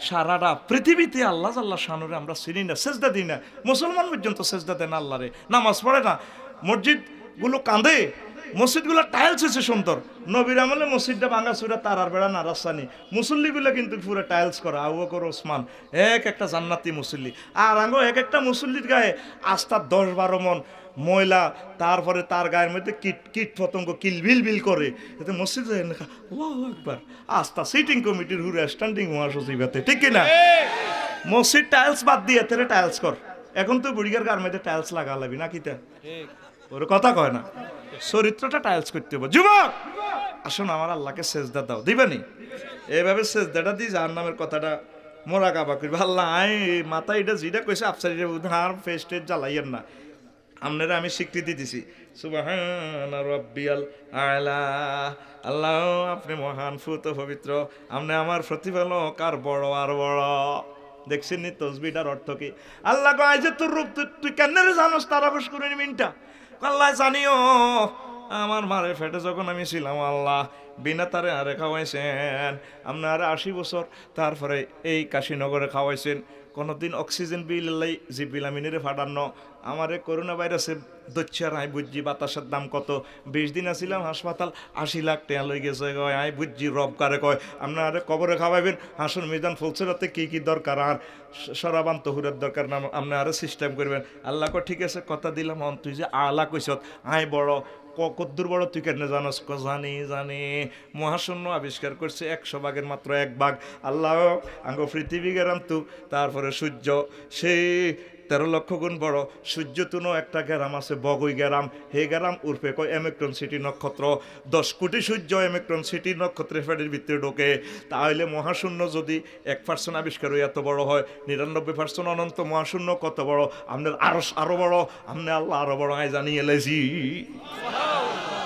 সারাটা পৃথিবীতে আল্লাহ আল্লাহ শানুরে আমরা চিনি না, সেজদা দিই না। মুসলমান পর্যন্ত সেজদা দেন না আল্লাহরে, নামাজ পড়ে না, মসজিদ গুলো কাঁদে, মসজিদগুলো টাইলস হয়েছে সুন্দর। নবীর আমলে মসজিদটা ভাঙা চুরা তারার বেড়া নারাসানি, মুসল্লিগুলো কিন্তু পুরো টাইলস করা। আবু বকর ওসমান এক একটা জান্নাতি মুসল্লি, আর আঙ্গো এক একটা মুসল্লির গায়ে আস্থা 10-12 মন ময়লা, তারপরে তার গায়ের মধ্যে কীট পতঙ্গ কিলবিল বিল করে। এতে মসজিদ আল্লাহু আকবার, আস্থা সিটিং কমিটির হুরে স্ট্যান্ডিং মহাসচিব এতে, ঠিক কিনা? মসজিদ টাইলস বাদ দিয়ে এতে টাইলস কর। এখন তো বুড়িগার গার মধ্যে টাইলস লাগা লাগবি না, কিতা ওর কথা কয় না, চরিত্রটা টাইলস করতে হবে। যুবক আসুন আমার আল্লাহকে সেজদা দাও, দিবেনি? এইভাবে সেজদাটা দিই জাহান্নামের কথাটা মোরা কাবা করবে। আল্লাহ আই মাথা এটা যেটা কইছে আফসারিটা আর ফেস টেস জ্বালাইয়েন না। আপনারা আমি স্বীকৃতি দিছি, সুবহানা রাব্বিয়াল আলা, আল্লাহ আপনি মহান ফুত পবিত্র, আপনি আমার প্রতিপালক আর বড় আর বড়। দেখছেন নি তসবিটার অর্থ কি? আল্লাহ কয় যে তোর রূপ তুই কেন জানোস? তারা বস করে মিনটা আল্লাহ জানিও, আমার মারে ফেটে যখন আমি ছিলাম আল্লাহ বিনা তারে আরে খাওয়াইছেন। আপনারা 80 বছর তারপরে এই কাশীনগরে খাওয়াইছেন। কোনোদিন অক্সিজেন বিল জিবিলামিনের ফাটানো, আমারে করোনা ভাইরাসে দচ্ছার আই বুঝছি বাতাসের দাম কত। 20 দিন আসিলাম হাসপাতাল, 80 লাখ টাকা লই গেছে। কয় আই বুঝছি রব কারে কয় আপনারা কবরে খাওয়াইবেন, হাসুন মিজান ফুলসেরাতে কি কি দরকার আর সরাবান তহুরের দরকার না, আপনারা সিস্টেম করবেন। আল্লাহ কয় ঠিক আছে কথা দিলাম, তুই যে আলা কইছত আই বড় কদ্দুর বড় তুই কেন জানোস? জানি জানি, মহাশূন্য আবিষ্কার করছে 100 ভাগের মাত্র 1 ভাগ। আল্লাহ আঙ্গ পৃথিবী গেরাম তু, তারপরে সূর্য সেই 13 লক্ষ গুণ বড়। সূর্য তুনো একটা গ্যারাম আছে বগই গ্যারাম, হে গ্যারাম উর্ফে কয় এমেক্রন সিটি নক্ষত্র। 10 কোটি সূর্য এমেক্রন সিটি নক্ষত্রের ফ্যাটের ভিতরে ঢোকে। তাহলে মহাশূন্য যদি 1% আবিষ্কার হয়ে এত বড় হয়, 99% অনন্ত মহাশূন্য কত বড়? আপনার আরো বড়, আপনি আল্লাহ আরো বড়। আয় জানিয়ে এলেছি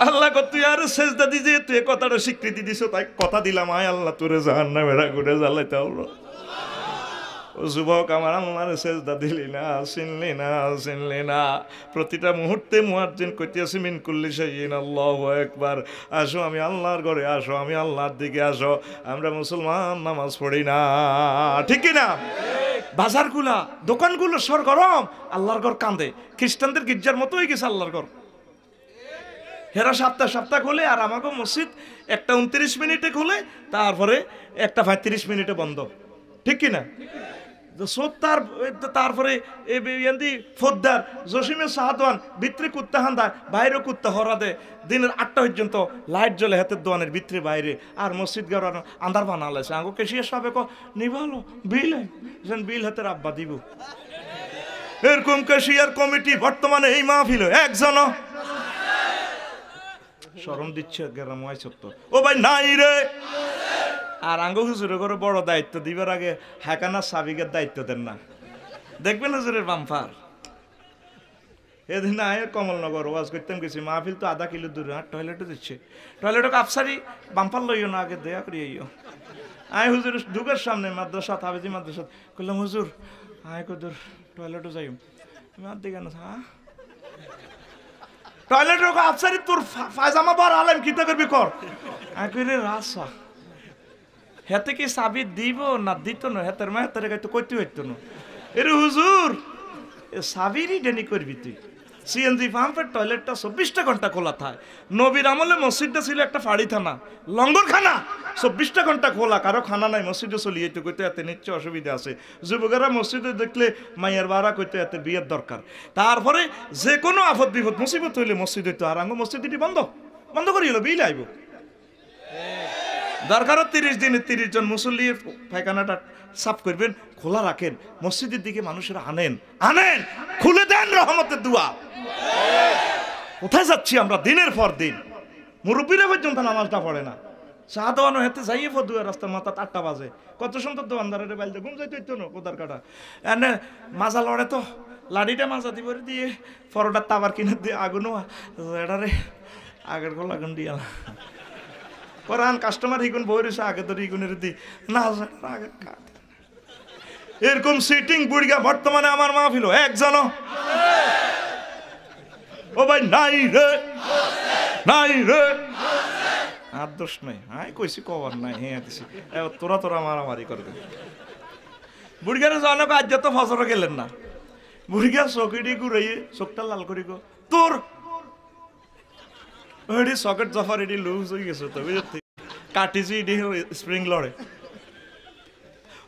আল্লাহ তুই আর সেজদা দিছে, তুই কথাটা স্বীকৃতি দিছ, তাই কথা দিলাম আয় আল্লাহ তোরে জাহান্নামের আগুনে জ্বালাইতে হলো। ও যুবক আমার আল্লাহর সেজদা দিলি না, চিনলি না। প্রতিটা মুহূর্তে মুয়াজ্জিন কইতেছে মিন কুল্লি শাইইন আল্লাহু আকবার। আসো আমি আল্লাহর ঘরে, আসো আমি আল্লাহর দিকে আসো। আমরা মুসলমান নামাজ পড়ি না, ঠিক কি না? বাজারগুলা দোকানগুলো সরগরম, আল্লাহর ঘর কান্দে। খ্রিস্টানদের গির্জার মতো হয়ে গেছে আল্লাহর ঘর। হেরা সপ্তাহ খোলে, আর আমাকে মসজিদ 1:29 মিনিটে খোলে, তারপরে 1:35 মিনিটে বন্ধ, ঠিক কিনা? তারপরে ফোদ্দার জসিমে সাহাদওয়ান ভিতরে কুত্তা হান্দা, বাইরে কুত্তা হরা দে। দিনের 8টা পর্যন্ত লাইট জ্বলে হাতের দোয়ানের ভিতরে বাইরে, আর মসজিদ গার আন্ধার বানালেছে। আঙ্গো কেশিয়া সাহেব নিভালো বিল বিল হাতের আব্বা দিব। এরকম কেশিয়ার কমিটি বর্তমানে এই মাহফিল একজন শরম দিচ্ছে গ্রাম সত্য। ও ভাই নাই রে। আর আঙ্গ হুজুরের করে বড় দায়িত্ব দিবার আগে হাকানা সাবিকের দায়িত্ব দেন না, দেখবেন হুজুরের বাম্পার। এদিন আয় কমলনগর ওয়াজ করতাম গেছি, মাহফিল তো আধা কিলো দূরে, আর টয়লেটও দিচ্ছে। টয়লেটও কাপসারি বাম্পার লইও না, আগে দয়া করি আইও। আয় হুজুর ঢুকের সামনে মাদ্রাসা, হাফেজি মাদ্রাসা, কইলাম হুজুর আয় কদুর টয়লেটও যাই। তুমি আর দিকে না, হ্যাঁ টয়লেট আফসারি তোর ফায়জামা বার আলেম কিতা করবি কর। আয় কই রে রাসা হেতে কি সাবি দিব না দিত না, হেতের মা হেতের গাইতো কইতে হইতো না। এরে হুজুর সাবিরই ডেনি করবি তুই। সিএনজি পাম্পের টয়লেটটা 24টা ঘন্টা খোলা থাকে। নবীর আমলে মসজিদটা ছিল একটা ফাড়ি থানা, লঙ্গরখানা, 24টা ঘন্টা খোলা, কারো খানা নাই, মসজিদে চলিয়ে তো কইতে এতে নিশ্চয় অসুবিধা আছে। যুবকেরা মসজিদে দেখলে মাইয়ার বাড়া কইতে এতে বিয়ের দরকার। তারপরে যে কোনো আফত বিপদ মুসিবত হইলে মসজিদ হইতো, আর আঙ্গ মসজিদটি বন্ধ করি হলো বিল আইব। দরকারও 30 দিনে 30 জন মুসল্লির পায়খানাটা সাফ করবেন, খোলা রাখেন। মসজিদের দিকে মানুষেরা আনেন, খুলে দেন রহমতের দুয়া। কোথায় যাচ্ছি আমরা দিনের পর দিন? মুরব্বীরা পর্যন্ত নামাজটা পড়ে না। চা দোয়ানো হেতে যাইয়ে দুয়া রাস্তার মাথা 8টা বাজে। কত সুন্দর দোয়ানদারের বাইলতে ঘুম যাইতে হইতো না, কোদার কাটা এনে মাজা লড়ে তো লাড়িটা মাজা দিব দিয়ে পরোটার তাবার কিনে দিয়ে আগুনও এটারে আগের গল আগুন দিয়া পরান কাস্টমার হিগুন বই রয়েছে আগে তো রিগুনের দি না আগে কাট। এরকম সিটিং বুড়িগা বর্তমানে আমার মাহফিল একজন ও ভাই নাই রে আর দোষ নাই। হাই কইছি কবার নাই, হ্যাঁ দিছি তোরা মারামারি করবে। বুড়িগারে জানো আজ তো ফসর গেলেন না, বুড়িগা চকিটি ঘুরাইয়ে চোখটা লাল করি গো তোর এডি সকেট জফার এডি লুজ হয়ে গেছে তো বুঝতে কাটিছি এডি স্প্রিং লড়ে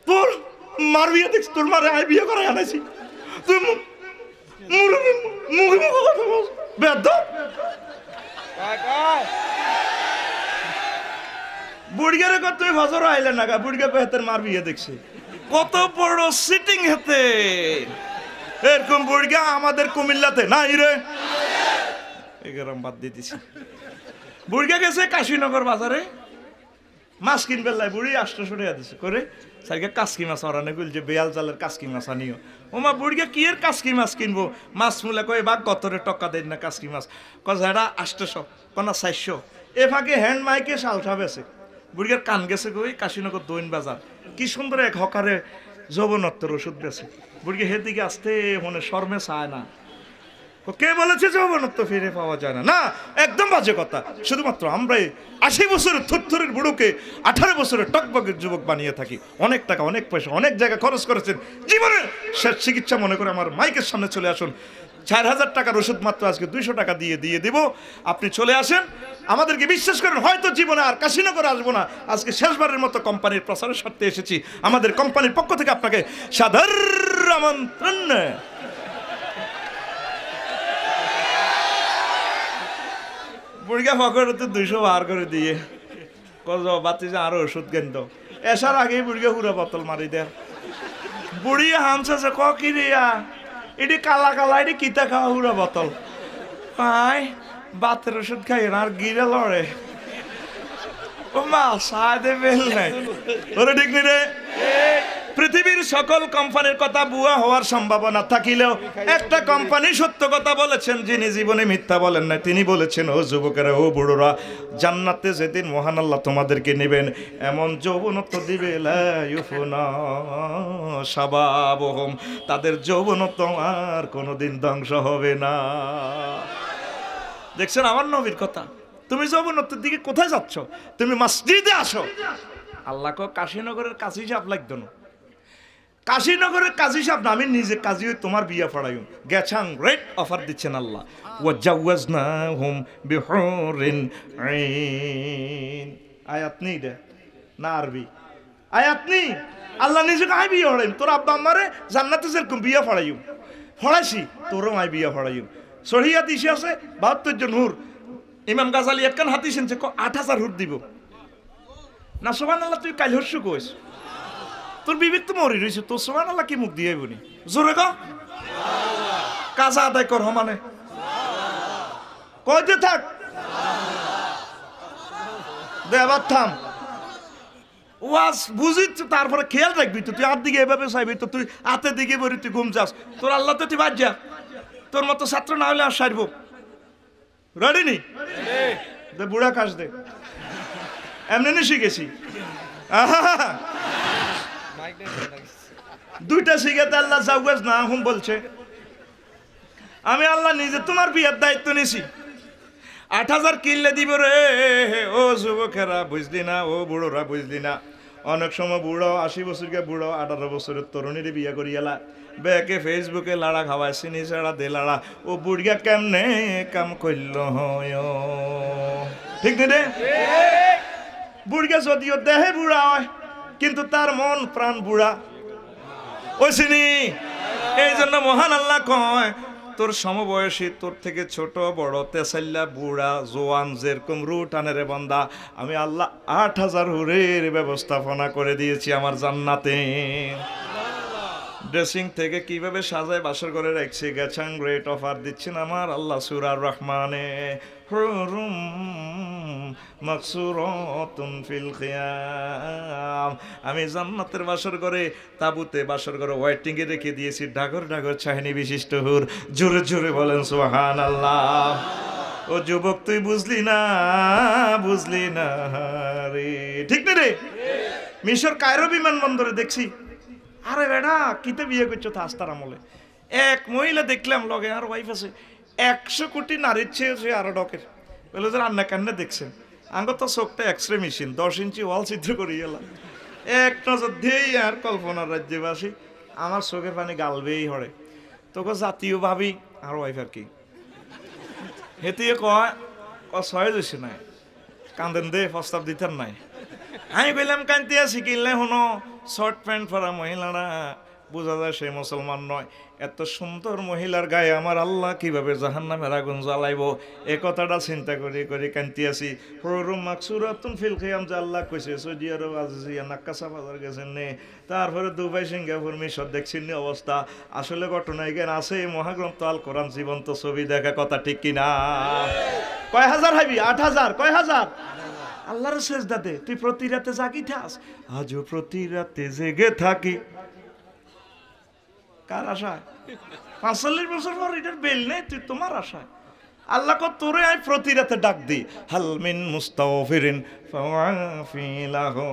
তোর মার বিয়ে দেখ তোর মারে আই বিয়ে করে আনাইছি তুই মুখে কথা বল বেদ বুড়িগারে কত তুই ফসর আইলে না গা বুড়িগা পেতের মার বিয়ে দেখছে কত বড় সিটিং হেতে। এরকম বুড়িগা আমাদের কুমিল্লাতে নাই রে, এরকম বাদ দিয়ে দিছি। বুড়িগা গেছে কাশীনগর বাজারে মাছ কিনবে লাই, বুড়ি 800 টাকা দিছে করে সাইকে কাসকি মাছ অরানে গুল যে বেয়াল জালের কাসকি মাছ আনিও। ওমা বুড়িগা কি এর কাসকি মাছ কিনবো, মাছ মূলে কয় বা কতরে টকা দেন না কাসকি মাছ, কটা 800 কনা 400। এ ফাঁকে হ্যান্ড মাইকে শালটা বেছে। বুড়িগার কান গেছে কই কাশীনগর দৈন বাজার, কি সুন্দর এক হকারে যৌবনত্বের ওষুধ বেছে। বুড়িগা হেদিকে আসতে মনে শর্মে চায় না, কে বলেছে যৌবনত্ব ফিরে পাওয়া যায় না? না, একদম বাজে কথা। শুধুমাত্র আমরাই 80 বছরের থুরথুরের বুড়োকে 18 বছরের টকবগের যুবক বানিয়ে থাকি। অনেক টাকা, অনেক পয়সা, অনেক জায়গা খরচ করেছেন, জীবনে শেষ চিকিৎসা মনে করে আমার মাইকের সামনে চলে আসুন। 4000 টাকার ওষুধ মাত্র আজকে 200 টাকা দিয়ে দিব। আপনি চলে আসেন, আমাদেরকে বিশ্বাস করেন, হয়তো জীবনে আর কাশীনগরে আসবো না। আজকে শেষবারের মতো কোম্পানির প্রচারের স্বার্থে এসেছি। আমাদের কোম্পানির পক্ষ থেকে আপনাকে সাদর আমন্ত্রণ। বুড়িগা ফকরতে 200 বার করে দিয়ে কজ বাতি যে আরো ওষুধ কেন এসার আগেই বুড়িগা হুড়া বোতল মারি দেয়। বুড়ি হামসা ক কি রিয়া এটি কালা কালা এটি কিতা খাওয়া হুড়া বোতল পাই বাতের ওষুধ খাই না আর গিরে লড়ে। ও মা সাদে বেল নাই ওরে ঠিক নি রে। পৃথিবীর সকল কোম্পানির কথা ভুয়া হওয়ার সম্ভাবনা থাকিলেও একটা কোম্পানি সত্য কথা বলেছেন, যিনি জীবনে মিথ্যা বলেন না। তিনি বলেছেন, ও যুবকেরা, ও বুড়োরা, জান্নাতে যেদিন মহান আল্লাহ তোমাদেরকে নেবেন, এমন যৌবনত্ব দিবে লা ইউফনা শাবাবুহুম, তাদের যৌবনত্ব আর কোনোদিন ধ্বংস হবে না। দেখছেন আমার নবীর কথা। তুমি যৌবনত্বের দিকে কোথায় যাচ্ছ? তুমি মসজিদে আসো। আল্লাহ কো কাশীনগরের কাজী সাহেব লাগতো না, কাশীনগরের কাজী সাহেব না, আমি নিজে কাজী হয়ে তোমার বিয়া পড়াইম। গেছাং রেট অফার দিচ্ছেন আল্লাহ, ওয়াজাওয়াজনাহুম বিহুরিন আইন। আয়াত নেই দে না আরবি, আয়াত নেই। আল্লাহ নিজে আই বিয়া পড়াইম, তোর আব্বা আমারে জান্নাতে যেরকম বিয়া পড়াইম, পড়াইছি তোরও আই বিয়া পড়াইম। সহিয়া দিছে আছে ৭২ জন হুর। ইমাম গাজালি একখান হাদিস শুনছে ৮,০০০ হুর দিব না। সুবহানাল্লাহ, তুই কাল হস্য কইস, তোর বিবেক তো মরি রয়েছে, তোর সুবহানাল্লাহ কি মুখ দিয়ে বনি? জোরে কা কাজা আদায় কর মানে কইতে থাক, দেবার থাম ওয়াজ বুঝি, তারপরে খেয়াল রাখবি তো। তুই হাত দিকে এভাবে চাইবি তো, তুই হাতের দিকে বলি তুই ঘুম যাস, তোর আল্লাহ তো তুই বাদ যা। তোর মতো ছাত্র না হলে আর সারব। রেডি নি? দে বুড়া কাজ দে, এমনি শিখেছি। দুইটা শিখাতে আল্লাহ জাওয়াজ না হুম বলছে। আমি আল্লাহ নিজে তোমার বিয়ের দায়িত্ব নিছি। ৮,০০০ কিনলে দিব রে। ও যুবকেরা বুঝলি না, ও বুড়োরা বুঝলি না। অনেক সময় বুড়ো ৮০ বছরকে বুড়ো ১৮ বছরের তরুণীর বিয়ে করিয়ালা, বেকে ফেসবুকে লাড়া খাওয়ায়, চিনি ছাড়া দে লাড়া। ও বুড়িয়া কেমনে কাম করল হয়, ঠিক নি রে? বুড়িয়া যদিও দেহে বুড়া হয়, কিন্তু তার মন প্রাণ বুড়া। ওই চিনি, এই জন্য মহান আল্লাহ কয়, তোর সমবয়সী, তোর থেকে ছোট বড়, তেসাল্লা, বুড়া, জোয়ান, যেরকম রু টানে রে বান্দা, আমি আল্লাহ ৮,০০০ হুরের ব্যবস্থাপনা করে দিয়েছি আমার জান্নাতে। ড্রেসিং থেকে কিভাবে সাজায় বাসর করে রাখছি, গেছাং রেট অফার দিচ্ছেন আমার আল্লাহ সূরা রহমানে। হুরুম মাকসুরাতুন ফিল খিয়াম, আমি জান্নাতের বাসর করে, তাবুতে বাসর করে ওয়েটিং এ রেখে দিয়েছি ডাগর ডাগর ছাহনি বিশিষ্ট হুর। জোরে জোরে বলেন সুবহানাল্লাহ। ও যুবক, তুই বুঝলি না, বুঝলি না রে, ঠিক না রে? মিশর কায়রো বিমানবন্দরে দেখছি, আরে বেটা কিতে বিয়ে করছো তো আস্তার আমলে। এক মহিলা দেখলাম লগে আর ওয়াইফ আছে, ১০০ কোটি নারীর চেয়ে সে আরো ডকের। বলে যে রান্না কান্না দেখছেন, আঙ্গ তো চোখটা এক্সরে মেশিন, ১০ ইঞ্চি ওয়াল ছিদ্র করে গেলাম। এক নজর দিয়েই আর কল্পনার রাজ্যে বাসি, আমার চোখের পানি গালবেই হরে। তোকে জাতীয় ভাবি আর ওয়াইফ আর কি হেতিয়ে কয় সহজ হয়েছে নাই, কান্দেন দে প্রস্তাব দিতেন নাই। আমি কইলাম কান্তি আছি, কিনলে হনো শর্ট প্যান্ট পরা মহিলারা বোঝা যায় সে মুসলমান নয়। এত সুন্দর মহিলার গায়ে আমার আল্লাহ কিভাবে জাহান্নামের আগুন জ্বালাইব, এ কথাটা চিন্তা করে করে কান্তি আছি। হুরুম মাকসুরাতুন ফিল খিয়াম, যে আল্লাহ কইছে সৌদি আরব, আজিয়া, নাক্কাসা বাজার গেছেন নে, তারপরে দুবাই, সিঙ্গাপুর, মিশর দেখছেন নি অবস্থা। আসলে ঘটনা এখান আছে, মহাগ্রন্থ আল কোরআন জীবন্ত ছবি দেখা, কথা ঠিক কিনা? কয় হাজার হাইবি? ৮,০০০। কয় হাজার? আল্লাহর সেজদাতে তুই প্রতি রাতে জাগি থাস। আজও প্রতি রাতে জেগে থাকি কার আশায়? ৪৫ বছর পর এটার বেল নেই, তুই তোমার আশায়। আল্লাহ কো তোরে আই প্রতি রাতে ডাক দি, হাল মিন মুস্তাগফিরিন ফাওয়াফিলাহু।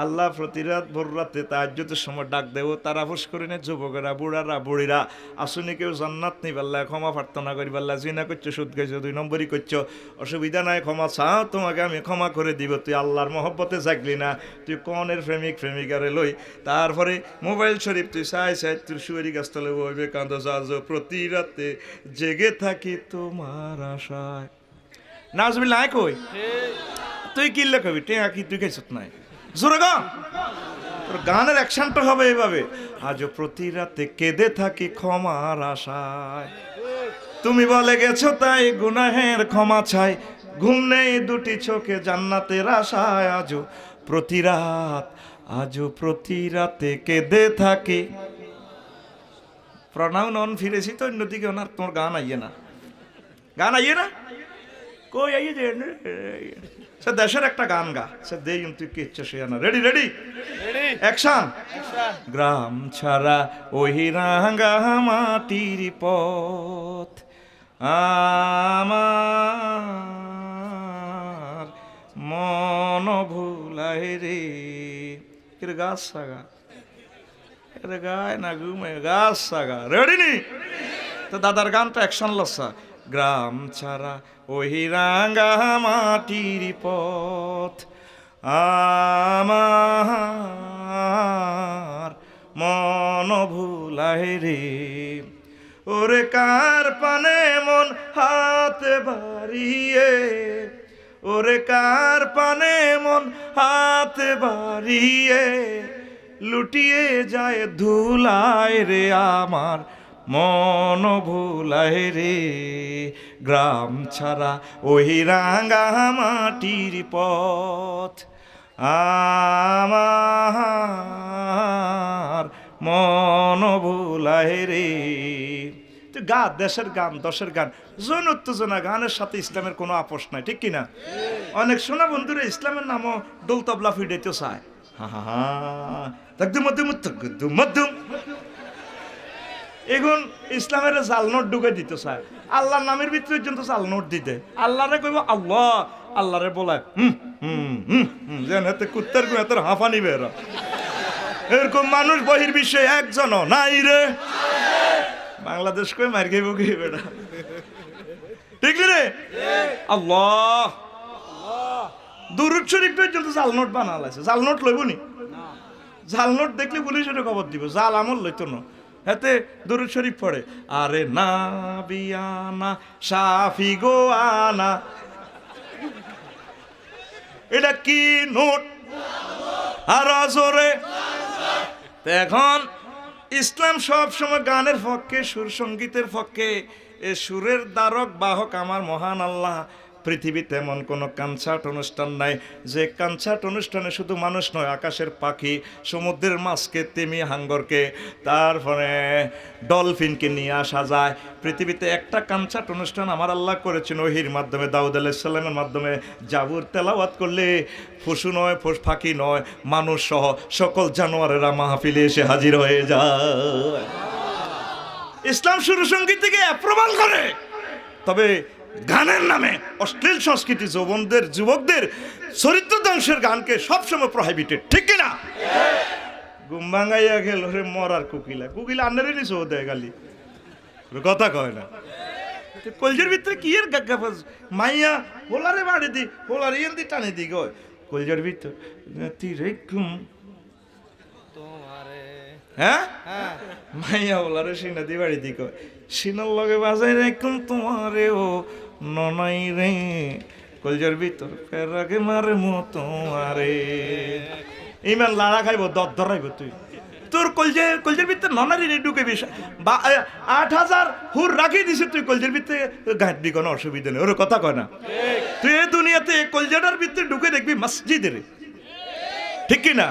আল্লাহ প্রতি রাত ভোর রাতে তাহাজ্জুদের সময় ডাক দেও, তারা ফুস করে নে যুবকেরা, বুড়ারা, বুড়িরা, আসুনি কেউ জান্নাত নেই পাল্লা, ক্ষমা প্রার্থনা করি পাল্লা, জিনা করছো, সুদ খাইছো, ২ নম্বরই করছো, অসুবিধা নাই, ক্ষমা চাও, তোমাকে আমি ক্ষমা করে দিব। তুই আল্লাহর মহব্বতে জাগলি না, তুই কনের প্রেমিক প্রেমিকারে লই, তারপরে মোবাইল শরীফ তুই চাই চাই তুই সুয়েরি গাছতলে বইবে কান্দ, আজ প্রতি রাতে জেগে থাকি তোমার আশায়। নাজবিল্লাহ কই তুই কিল্লে কবি টেয়া কি তুই খাইছত নাই? জোরে গা, তোর গানের অ্যাকশনটা হবে এভাবে, আজও প্রতি রাতে কেঁদে থাকি ক্ষমার আশায়। তুমি বলে গেছো তাই গুনাহের ক্ষমা চাই, ঘুম নেই দুটি চোখে জান্নাতের আশায়। আজও প্রতি রাত, আজও প্রতি রাতে কেঁদে থাকি। প্রণাউন অন ফিরেছি তো অন্যদিকে, ওনার তোমার গান আইয়ে না, গান আইয়ে না। কই এই যে সে দেশের একটা গান গা সে দেই তুই কি ইচ্ছা সে না রেডি রেডি অ্যাকশন গ্রাম ছাড়া ওই রাঙ্গা মাটির পথ আমার মন ভুলায় রে কিরে গাছ সাগা এরে গায় না ঘুমে গাছ সাগা রেডি নি তো দাদার গানটা অ্যাকশন লসা গ্রাম ছাড়া ওই রাঙ্গা মাটির পথ আমার মন ভুলায় রে ওরে কার পানে মন হাত বাড়িয়ে ওরে কার পানে মন হাত বাড়িয়ে লুটিয়ে যায় ধুলায় রে আমার মন ভুলায় রে গ্রাম ছাড়া ওই রাঙ্গা মাটির পথ আমার মন ভুলায় রে তো গা দেশের গান দশের গান জন উত্তেজনা গানের সাথে ইসলামের কোনো আপোষ নাই ঠিক কিনা অনেক শোনা বন্ধুরা ইসলামের নামও দোল তবলা ফিডেতেও চায় হা হা হা তাকদুম মধ্যম তাকদুম মধ্যম এখন ইসলামের জাল নোট ঢুকে দিতে চায় আল্লাহর নামের ভিতরে পর্যন্ত জাল নোট দিতে আল্লাহরে কইব আল্লাহ আল্লাহরে বলায় যেন হাতে কুত্তার গুণাতের হাঁফা নিবে এরা এরকম মানুষ বহির্বিশ্বে একজনও নাই রে বাংলাদেশ কই মার খাইব কি বেটা ঠিক রে আল্লাহ দুরূদ শরীফ পর্যন্ত জাল নোট বানালাছে জাল নোট লইব নি জাল নোট দেখলে পুলিশের খবর দিব জাল আমল লইতো না হাতে দুরূদ শরীফ পড়ে আরে না বিয়ানা শাফি গো আনা এটা কি নোট আর জোরে এখন ইসলাম সব সময় গানের পক্ষে সুর সঙ্গীতের পক্ষে এ সুরের দ্বারক বাহক আমার মহান আল্লাহ পৃথিবীতে এমন কোনো কনসার্ট অনুষ্ঠান নাই যে কনসার্ট অনুষ্ঠানে শুধু মানুষ নয় আকাশের পাখি সমুদ্রের মাছকে তিমি হাঙ্গরকে তারপরে ডলফিনকে নিয়ে আসা যায় পৃথিবীতে একটা কনসার্ট অনুষ্ঠান আমার আল্লাহ করেছেন ওহির মাধ্যমে দাউদ আলাইহিস সালামের মাধ্যমে জাবুর তেলাওয়াত করলে পশু নয় পাখি নয় মানুষ সহ সকল জানোয়ারেরা মাহফিলে এসে হাজির হয়ে যায় ইসলাম সুর সঙ্গীতকে প্রমাণ করে তবে গানের নামে অশ্লীল সংস্কৃতি যুবকদের চরিত্র ধ্বংসের গানকে সবসময় প্রহিবিটেড ঠিক কিনা ঘুম ভাঙাইয়া গেল রে মরার কুকিলা আন্নারে নিচে দেয় গালি কথা কয় না কলজের ভিতরে কি এর গাগ্গা মাইয়া হোলারে বাড়ি দি হোলারে ইয়েন দি টানে দি গয় কলজের ভিতর তীরে ঘুম হ্যাঁ মাইয়া হোলারে সিনা দি বাড়ি দি কয় সিনার লগে বাজাই রাখুন তোমারে ও ননাই রে কলজের ভিতর ফের আগে মারে মো তোমারে ইমান লাড়া খাইব দর ধরাইব তুই তোর কলজের ভিতরে ননারি রে ঢুকে বেশ ৮,০০০ হুর রাখি দিছে তুই কলজের ভিতরে গাঁটবি কোনো অসুবিধা নেই ওর কথা কয় না তুই এই দুনিয়াতে কলজাটার ভিতরে ঢুকে দেখবি মসজিদে রে ঠিক কি না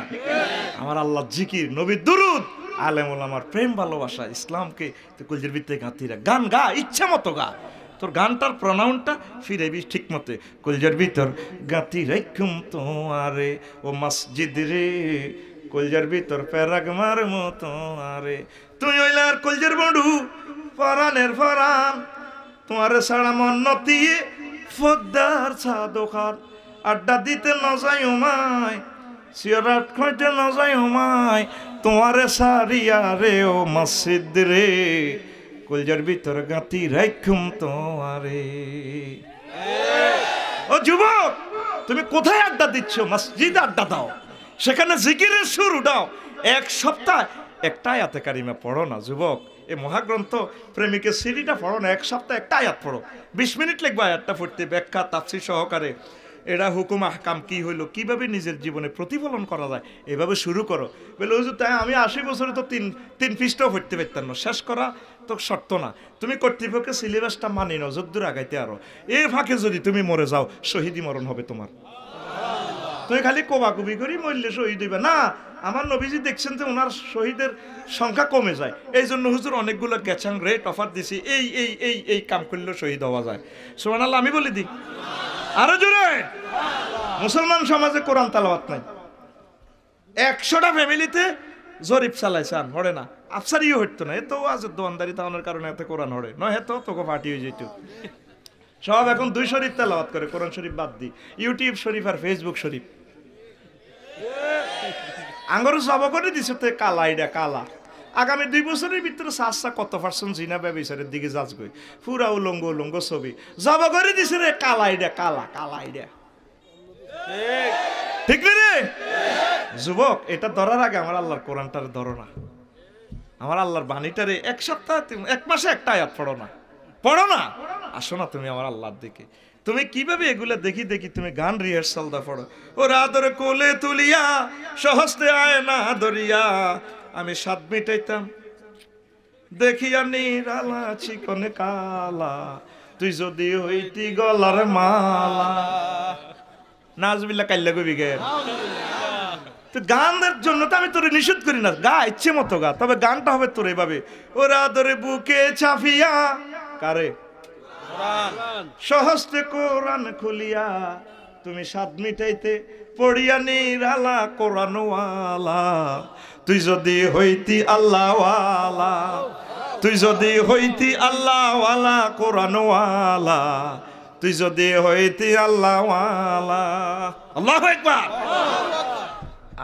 আমার আল্লাহ জিকির নবীর দুরুদ আলেম ওলামার প্রেম ভালোবাসা ইসলামকে তুই কলজের ভিতরে গাঁথিরা গান গা ইচ্ছা মতো গা তোর গানটার প্রনাউনটা ফিরেবি ঠিক মতে কলজের ভিতর গাঁথি রাখুম তোমারে ও মসজিদ রে কলজের ভিতর প্যারাগ মার মতো আরে তুই ওইলার কলজের বন্ধু পরানের ফরান তোমারে সারা মন নতিয়ে ফদ্দার ছা দোকান আড্ডা দিতে ন যাই ওমায় সিয়ারাত খাইতে ন যাই ওমায় তোমারে সারিয়া রে ও মসজিদ রে কলজের ভিতর গাঁথি রাখুম তোমারে ও যুবক তুমি কোথায় আড্ডা দিচ্ছ মসজিদে আড্ডা দাও সেখানে জিকিরের সুর উঠাও এক সপ্তাহ একটা আয়াতে কারিমা পড়ো না যুবক এই মহাগ্রন্থ প্রেমিকের সিডিটা পড়ো না এক সপ্তাহ একটা আয়াত পড়ো 20 মিনিট লাগবে আয়াতটা পড়তে ব্যাখ্যা তাফসীর সহকারে এটা হুকুম আহকাম কি হইলো কিভাবে নিজের জীবনে প্রতিফলন করা যায় এভাবে শুরু করো বলে হুজুর তাই আমি 80 বছরে তো তিন পৃষ্ঠাও পড়তে পারতাম না শেষ করা তো শর্ত না তুমি কর্তৃপক্ষের সিলেবাসটা মানি নাও যদ্দূর আগাইতে আরো এই ফাঁকে যদি তুমি মরে যাও শহীদি মরণ হবে তোমার তুই খালি কোবাকুবি করি মরলে শহীদ হইবা না। আমার নবীজি দেখছেন যে ওনার শহীদের সংখ্যা কমে যায়, এই জন্য হুজুর অনেকগুলো গ্যাচাং রেট অফার দিছি, এই এই এই এই কাম করলেও শহীদ হওয়া যায়। সুবহানাল্লাহ আমি বলি দিই আরো জোরে। মুসলমান সমাজে কোরআন তেলাওয়াত নাই। 100টা ফ্যামিলিতে জরিপ চালাইছান হরে না, আফসারিও হইতো না, এত আজের দোয়ানদারি তাওনের কারণে এত কোরআন হরে নয়, এত তোকে ফাটি হয়ে যেত। সব এখন 2 শরীফ তেলাওয়াত করে, কোরআন শরীফ বাদ দি, ইউটিউব শরীফ আর ফেসবুক শরীফ। আঙ্গরু সব করে দিছে তো কালা, এটা কালা। আগামী 2 বছরের ভিতরে সাসা কত পার্সেন্ট জিনা ব্যবসারের দিকে যাচগই, পুরা উলঙ্গ উলঙ্গ ছবি জব করে দিছে রে কালা, এটা কালা, কালা এটা ঠিক রে যুবক। এটা ধরার আগে আমার আল্লাহর কোরআনটার ধরো না, আমার আল্লাহর বাণীটারে 1 সপ্তাহ 1 মাসে একটা আয়াত পড়ো না, পড়ো না, আসো না তুমি আমার আল্লাহর দিকে। তুমি কিভাবে এগুলা দেখি দেখি তুমি গান রিহার্সাল দা পড়ো। ও রাদর কোলে তুলিয়া সহস্তে আয় না দরিয়া, আমি স্বাদ মিটাইতাম দেখিয়া নিরালা চিকনে কালা, তুই যদি হইতি গলার মালা। নাজবিল্লাহ কাল্লা কবি গে। তো গানের জন্য তো আমি তোরে নিষেধ করি না, গা ইচ্ছে মতো গা, তবে গানটা হবে তোর এভাবে। ওরা ধরে বুকে ছাপিয়া কারে সহস্তে কোরআন খুলিয়া, তুমি স্বাদ মিটাইতে পড়িয়া নিরালা কোরআনওয়ালা, তুই যদি হইতি আল্লাহওয়ালা, তুই যদি হইতি আল্লাহওয়ালা কোরআনওয়ালা, তুই যদি হইতি আল্লাহওয়ালা। আল্লাহু আকবার।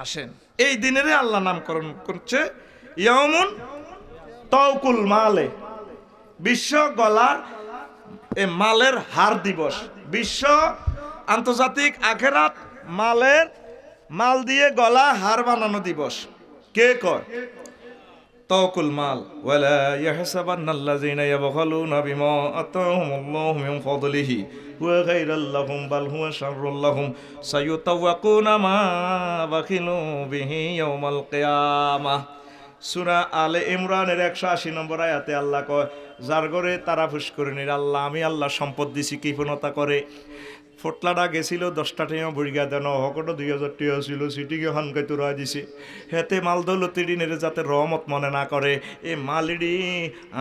আসেন এই দিনের আল্লাহ নামকরণ করছে ইয়াউমুন তাওকুল মালে, বিশ্ব গলার এ মালের হার দিবস, বিশ্ব আন্তর্জাতিক আখেরাত মালের মাল দিয়ে গলা হার বানানো দিবস। কে কয়? তাওকুল মাল। ওয়ালা ইয়াহসাবান্নাল্লাযিনা ইয়াবখালুনা বিমা আতাহুমুল্লাহু মিন ফাদলিহি হুয়া খায়রাল লাহুম বাল হুয়া শাররুল লাহুম সায়ুতাওয়াকুনা মা বাখিলু বিহি ইয়াউমাল কিয়ামাহ। সূরা আলে ইমরানের 180 নম্বর আয়াতে আল্লাহ কয়, যার ঘরে তারা ফুস করে নির আল্লাহ, আমি আল্লাহ সম্পদ দিছি কৃপণতা করে। ফটলাটা গেছিল 10টা টাইম বড়িয়া দেন হকট 2000 টাকা ছিল, সিটিকে হানকাই তোরা দিছে হেতে মাল দৌলতি নেড়ে যাতে রহমত মনে না করে। এ মালিডি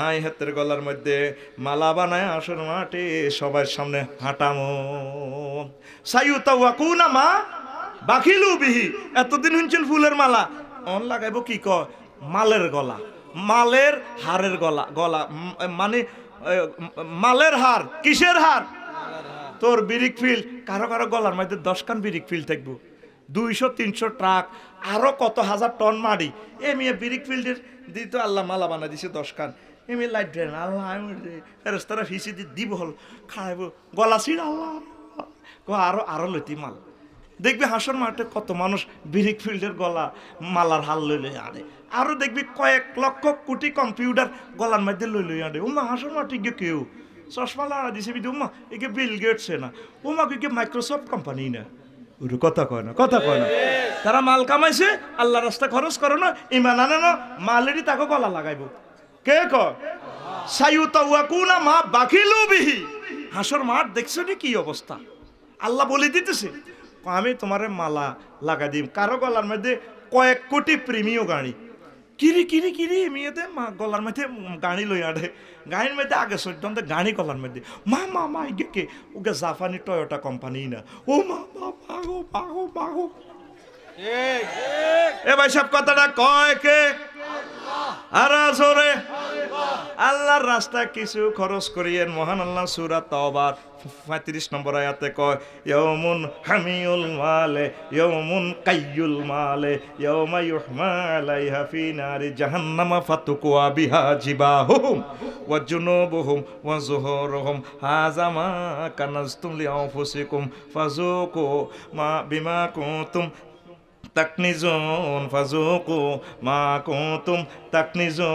আই হাতের গলার মধ্যে মালা বানায় আসর মাঠে সবার সামনে হাঁটামো সাইউতাওয়াকুনা মা বাখিলু বিহি। এতদিন শুনছেন ফুলের মালা, অন লাগাইব কি কয় মালের গলা, মালের হারের গলা, গলা মানে মালের হার। কিসের হার? তোর বিরিক ফিল, কারো কারো গলার মধ্যে 10 খান বিরিক ফিল থাকবো, 200-300 ট্রাক, আরো কত হাজার টন মাড়ি। এমিয়ে বিরিক ফিল্ডের দিতে আল্লাহ মালা বানা দিছে 10 খান। এমনি লাইট ড্রেন আল্লাহ ফেরেশতারা ফিসি দিব হল খাইব গলা ছিড় আল্লাহ আরো আরো লইতি মাল। দেখবি হাসর মাঠে কত মানুষ বিরিক ফিল্ডের গলা মালার হাল লই লই আনে, আরো দেখবি কয়েক লক্ষ কোটি কম্পিউটার গলার মধ্যে লই লই আনে। ওমা হাসর মাঠে গিয়ে কেউ চশমা লাগা দিছে বিধি, উমা একে বিল গেটসে না, উমা কে মাইক্রোসফট কোম্পানি না, ওর কথা কয় না, কথা কয় না। তারা মাল কামাইছে, আল্লাহ রাস্তা খরচ করো না, ইমান আনে না, মালেরই তাকে গলা লাগাইব। কে কয়? সাইউতাওয়াকুনা মা বাখিলু বিহি। হাসর মাঠ দেখছো নি কি অবস্থা, আল্লাহ বলে দিতেছে আমি তোমারে মালা লাগা দিম। কারো গলার মধ্যে কয়েক কোটি প্রেমীয় গাড়ি, কিরি কিরি কিরি মেয়েদের মা গলার মধ্যে গাড়ি লই আড়ে, গাড়ির মধ্যে আগে সদ্যন্ত গাড়ি গলার মধ্যে মা মা মা কে ওকে জাপানি টয়োটা কোম্পানি না, ও মা মা মাগো মাগো মাগো। এ ভাই সব কথাটা কয় কে? আর আসরে আল্লাহর রাস্তায় কিছু খরচ করিয়েন। মহান আল্লাহ সূরা তাওবার 35 নম্বর আয়াতে কয়, ইয়াউমুন হামিউল মালে ইয়াউমুন কাইয়ুল মালে ইয়াউমা ইউহমা আলাইহা ফি নারি জাহান্নামা ফাতুকুয়া বিহা জিবাহুম ওয়া জুনুবুহুম ওয়া যুহুরুহুম হাযা মা কানাজতুম লিআনফুসিকুম ফাযুকু মা বিমা কুনতুম তাকনিজুন ফাযুকু মা কুনতুম তাকনিজুন।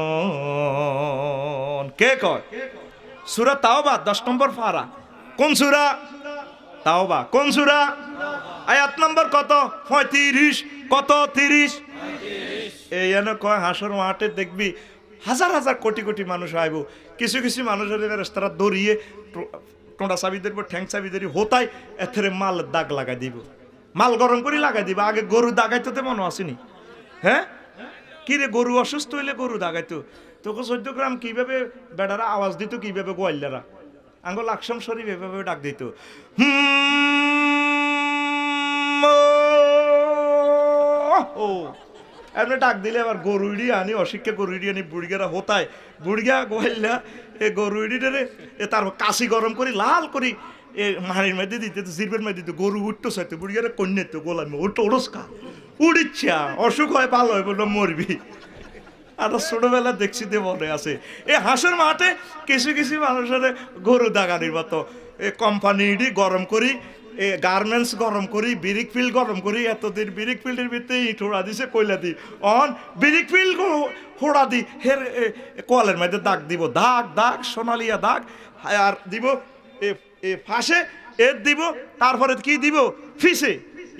কে কয়? সূরা তাওবা 10 নম্বর পারা। কোন সূরা? তাওবা। কোন সূরা? আয়াত নম্বর কত? 35। কত? 30। এই এনে কয় হাসর মাঠে দেখবি হাজার হাজার কোটি কোটি মানুষ আইব, কিছু কিছু মানুষের রাস্তাটা দৌড়িয়ে টোঁটা চাবি ধরব, ঠ্যাং চাবি ধরি হোতায় এথেরে মাল দাগ লাগাই দিব। মাল গরম করে লাগাই দিবা। আগে গরু দাগাইতো তো মনে আসেনি? হ্যাঁ, কি রে গরু অসুস্থ হইলে গরু দাগাইতো, তোকে 14 গ্রাম কিভাবে বেড়ারা আওয়াজ দিত, কিভাবে গোয়াল্লারা আঙ্গ লাকসাম শরীফ এভাবে ডাক দিত, ও এমনি ডাক দিলে আবার গরু ইডি আনি, অশিক্ষা গরু ইডি আনি, বুড়িগারা হতায় বুড়িগা গোয়াল্লা এ গরু ইডিটারে এ তার কাশি গরম করি লাল করি এ মাড়ির মধ্যে দিতে, জিরবের মধ্যে দিত, গরু উঠতো চাইতো, বুড়িগারা কন্যা তো গোলাম উঠতো ওরসকা উড়িচ্ছা, অসুখ হয় ভালো হয় বললো মরবি। আর ছোটবেলা দেখছি যে মনে আছে এই হাঁসের মাঠে কিছু কিছু মানুষের গরু দাগানির মতো এ কোম্পানি গরম করি, এ গার্মেন্টস গরম করি, বিরিক ফিল্ড গরম করি, এতদিন বিরিক ফিল্ডের ভিতরে ইট হোড়া দিছে, কয়লা দি অন বিরিক ফিল্ড হোড়া দি হের কলের মধ্যে দাগ দিব, দাগ দাগ সোনালিয়া দাগ, আর দিব এ ফাঁসে এর দিব, তারপরে কি দিব ফিসে,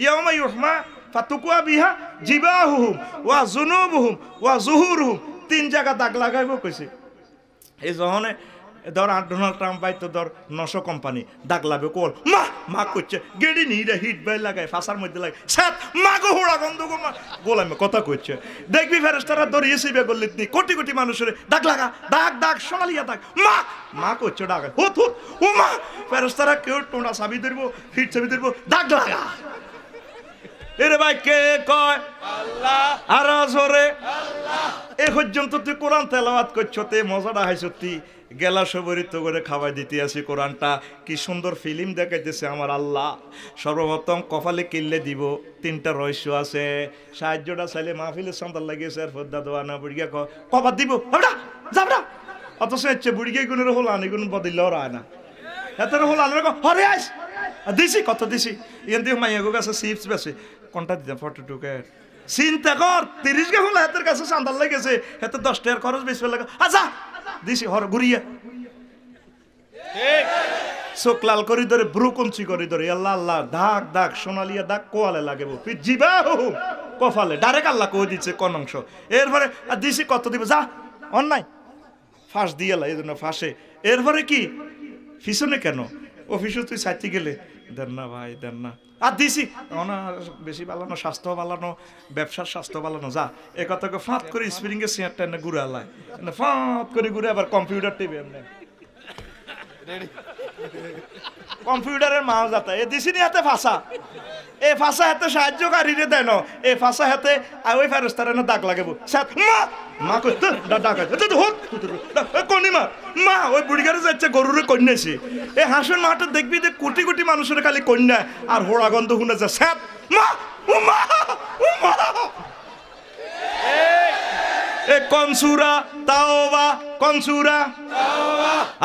ইয়াউমা ইউহমা ফাতুকুয়া বিহা জিবাহুহুম ওয়া জুনুবুহুম ওয়া জুহুরুহুম, 3 জায়গা দাগ লাগাইব কইছে। এই যখনে ধর ডোনাল্ড ট্রাম্প পাইতো ধর 900 কোম্পানি দাগ লাগবে কোল মা মা করছে গেড়ি নিয়ে হিট বাই লাগায় ফাঁসার মধ্যে লাগে সাত মা গো হোড়া গন্ধ গো মা গোলামে কথা কইছে। দেখবি ফেরেশতারা ধরিয়েছি বেগল্লিত নি কোটি কোটি মানুষের দাগ লাগা দাগ দাগ সোনালিয়া দাগ মা মা করছে ডাকা হুত হুত ও মা ফেরেশতারা কেউ টোনা চাবি ধরবো, হিট চাবি ধরবো, দাগ লাগা। এরে ভাই কে কয়? আল্লাহ। আর জোরে আল্লাহ। এ পর্যন্ত তুই কোরআন তেলাওয়াত করছো, তে মজাটা হাইছো, তুই গেলা সবরিত করে খাওয়াই দিতে আসি। কোরআনটা কি সুন্দর ফিল্ম দেখাইতেছে আমার আল্লাহ। সর্বপ্রথম কপালে কিনলে দিব, 3টা রহস্য আছে, সাহায্যটা চাইলে মাহফিলের সন্তান লাগিয়েছে, আর ফদ্দা দোয়া না বুড়িয়া কপাত দিব যাবড়া, অথচ হচ্ছে বুড়িয়া গুণের হল আনি গুণ বদিল রায় না, এত হল আনে হরে আস দিছি কত দিছি ইয়ান দিয়ে মাইয়া গো কাছে চিপস বেছে কোনটা দিতাম 42 কে চিন্তা কর 30 কে হলো হাতের কাছে চান্দাল লেগেছে, হাতে 10 টাকার খরচ বেশি লাগে, আচ্ছা দিছি হর ঘুরিয়া চোখ লাল করি ধরে ব্রু কঞ্চি করি ধরে আল্লাহ আল্লাহ দাগ দাগ সোনালিয়া দাগ কোয়ালে লাগেব জিবা কফালে ডাইরেক্ট আল্লাহ কই দিচ্ছে কোন অংশ। এরপরে দিছি কত দিব যা অন্যায় ফাঁস দিয়ে এই জন্য ফাঁসে। এরপরে কি পিছনে কেন অফিসে তুই চাইতে গেলে দেন না ভাই দেন না, আর দিছি বেশি বালানো স্বাস্থ্য বালানো ব্যবসার স্বাস্থ্য বালানো যা এ কথাকে ফাঁত করে স্প্রিং এর চেয়ারটা এনে ঘুরে আলায় ফাঁত করে ঘুরে আবার কম্পিউটার টিভি এমনি কম্পিউটারের মাও যাতা এ দিছি নি হাতে ফাঁসা, এ ফাঁসা হাতে সাহায্যকারী রে দেন, এ ফাঁসা হাতে ওই ফেরস্তার এনে দাগ লাগাবো মা মা করতে ডাকা কনি মা মা ওই বুড়িগারে যাচ্ছে গরুরে কন্যাছি। এ হাঁসের মাঠে দেখবি যে কোটি কোটি মানুষের খালি কন্যা আর হোড়া গন্ধ শুনে যা স্যাপ মা ও মা ও মা। এ কনসুরা তাওবা কনসুরা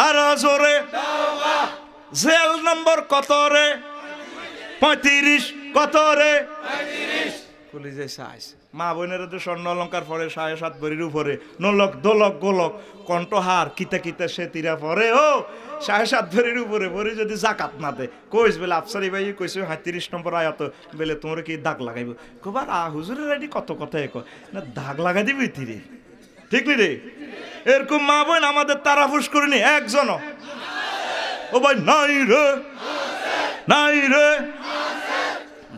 আর জোরে জেল নম্বর কত রে 35 কত রে 35 কলিজে সাইজ মা বোনেরা তো স্বর্ণ অলঙ্কার পরে 7.5 ভরির উপরে নলক দোলক গোলক কণ্ঠহার কিতা কিতা সে তীরা পরে ও 7.5 ভরির উপরে ভরে যদি জাকাত না দে কইস বলে আফসারি ভাই কইছে 35 নম্বর আয়াত বলে তোমার কি দাগ লাগাইব কবার হুজুরের আইডি কত কথা কয় না দাগ লাগাই দিবি তীরে ঠিক নি রে। এরকম মা বোন আমাদের তারাফুস করিনি একজন ও ভাই নাই রে নাই রে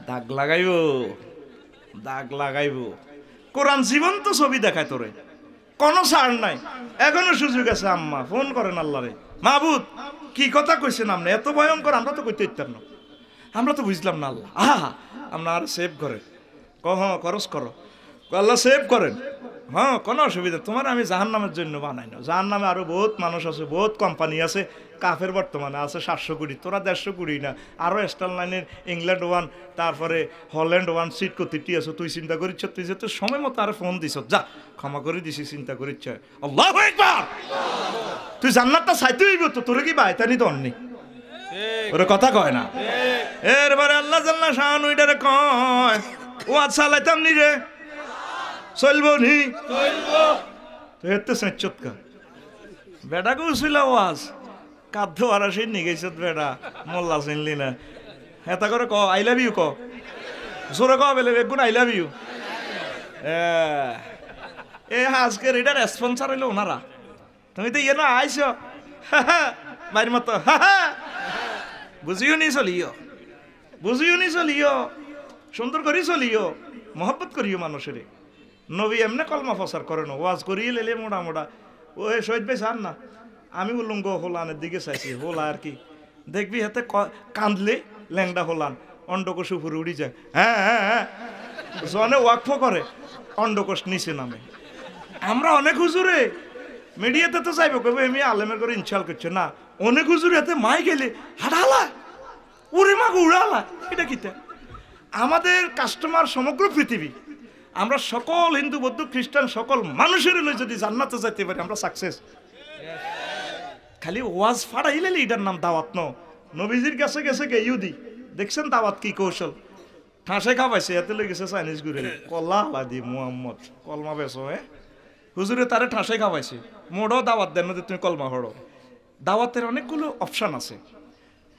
দাগ লাগাইব দাগ লাগাইব। কোরআন জীবন্ত ছবি দেখায় তোরে কোনো ছাড় নাই, এখনো সুযোগ আছে। আম্মা ফোন করেন আল্লাহরে মাহবুদ কি কথা কইছেন আপনি এত ভয়ঙ্কর, আমরা তো কইতে ইত্যার না, আমরা তো বুঝলাম না। আল্লাহ আহা আমরা আর সেভ করেন হ্যাঁ খরচ করো আল্লাহ সেভ করেন, হ্যাঁ কোনো অসুবিধা, তোমার আমি জাহান্নামের জন্য বানাই না। জাহান্নামে আরো বহুত মানুষ আছে, বহুত কোম্পানি আছে, কাফের বর্তমানে আছে 700 কোটি, তোরা 150 কোটি না, আরো স্টার লাইনের ইংল্যান্ড 1 তারপরে হল্যান্ড 1 সিট কতিটি আছে। তুই চিন্তা করিচ্ছ তুই যে তোর সময় মতো আর ফোন দিছ যা ক্ষমা করে দিছি চিন্তা করিচ্ছ আল্লাহু আকবার। তুই জান্নাতটা চাইতে হইব তো তোরে কি বাইতানি তো অন্যি ওরে কথা কয় না। এরপরে আল্লাহ জাল্লা শাহানু এটারে কয় ও আচ্ছা লাইতাম নি রে চলবো নি চলবো তো হেতে সেচতকা বেটা কইছিল ওয়াজ কাদ্য আরাসি নিগেছত বেটা মোল্লা চিনলি না হেতা করে ক আই লাভ ইউ ক জোরে ক বেলে বেগুন আই লাভ ইউ। এ আজকের এটা রেসপন্সার হইলো ওনারা, তুমি তো ইয়ে না আইস বাইর মতো বুঝিও নি চলিও বুঝিও নি চলিও সুন্দর করে চলিও, মহব্বত করিও মানুষের। নবী এমনি কলমা প্রচার করে না, ওয়াজ করিয়ে লেলে মোটা মোটা। ওই শহীদ ভাই চান না, আমি বললাম গো হোলানের দিকে চাইছি, হোলা আর কি দেখবি হাতে কাঁদলে ল্যাংডা হোলান অন্ডকোষ উপরে উড়ি যায়। হ্যাঁ হ্যাঁ হ্যাঁ, জনে ওয়াকফ করে অন্ডকোষ নিচে নামে। আমরা অনেক হুজুরে মিডিয়াতে তো যাইব কবে এমনি আলেমের করে ইনশাল করছে না, অনেক হুজুরে হাতে মাই গেলে হাঁটালা উড়ে মাকে উড়ালা। এটা কিতা আমাদের কাস্টমার সমগ্র পৃথিবী। আমরা সকল হিন্দু বৌদ্ধ খ্রিস্টান সকল মানুষের লই যদি জান্নাতে যাইতে পারি আমরা সাকসেস। খালি ওয়াজ ফাড়াইলে এটার নাম দাওয়াত ন। নবীজির কাছে গেছে গে ইহুদি, দেখছেন দাওয়াত কি কৌশল, ঠাঁসে খাওয়াইছে, এতে লই গেছে চাইনিজ ঘুরে কল্লা হালাদি মুহাম্মদ কলমা বেছো। হুজুরে তারে ঠাঁসে খাওয়াইছে, মোড়ও দাওয়াত দেন না তুমি কলমা হড়ো। দাওয়াতের অনেকগুলো অপশান আছে,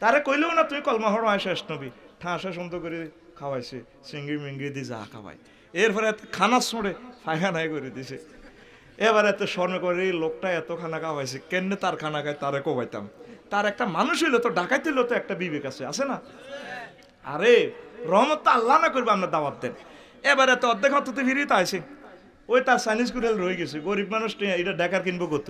তারে কইলেও না তুমি কলমা হড়ো আয় শেষ নবী, ঠাঁসে সুন্দর করে খাওয়াইছে, চিংড়ি মিংড়ি দিয়ে যা খাওয়াই। এরপরে খানা ছড়ে পায়খানায় করে দিছে। এবার এত স্বর্ণ করে এই লোকটা এত খানা খাওয়াইছে, কেন তার খানা খায় তারে কোবাইতাম। তার একটা মানুষ হইলো তো, ডাকাইতে হইলো তো একটা বিবেক আছে না? আরে রহমত তো আল্লাহ না করবে, আপনার দাওয়াত দেন। এবার এত অর্ধেক হতে ফিরিয়ে তো আসে, ওই তার চাইনিজ কুড়েল রয়ে গেছে, গরিব মানুষ এটা ডেকার কিনবো কত।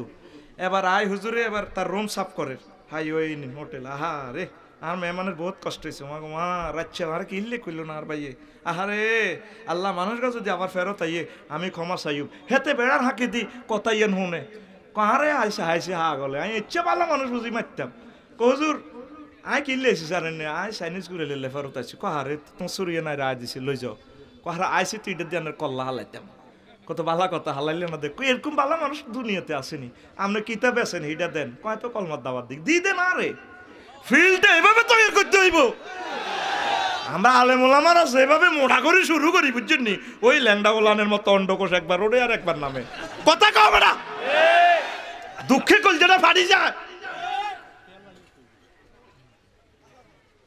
এবার আয় হুজুরে এবার তার রুম সাফ করে, হাই ওই হোটেল। আহা রে আর মেহমানের বহুত কষ্ট হয়েছে, মাগো মা রাচ্ছে আর কি ইল্লে করলো না আর ভাইয়ে। আহারে আল্লাহ মানুষরা যদি আবার ফেরত আইয়ে আমি ক্ষমা চাইব, হেতে বেড়ার হাঁকে দি কথাইয়েন শুনে কারে আইসে হাইসে হা গলে আমি ইচ্ছে ভালো মানুষ বুঝি মারতাম। হুজুর আয় কিনলে এসেছি জানেন না, আয় চাইনিজ করে লেলে ফেরত আইছি। কাহারে তোমার সরিয়ে নাই রায় দিছি লই যাও, কাহারা আইসি তুই এটা দিয়ে কল্লা হালাইতাম। কত বালা কথা হালাইলে না দেখো, এরকম বালা মানুষ দুনিয়াতে আসেনি। আপনি কিতাব আছেন হিটা দেন, কয় তো কলমার দাওয়াত দিক দিয়ে দেন। আরে ফিল্ডে এভাবে তৈরি করতে হইব। আমরা আলেম ওলামার আছে এভাবে মোটা করে শুরু করি, বুঝছেন নি? ওই ল্যাংডা ওলানের মতো অন্ডকোষ একবার ওরে আর একবার নামে কথা কবে না, দুঃখে কলজাটা ফাড়ি যায়।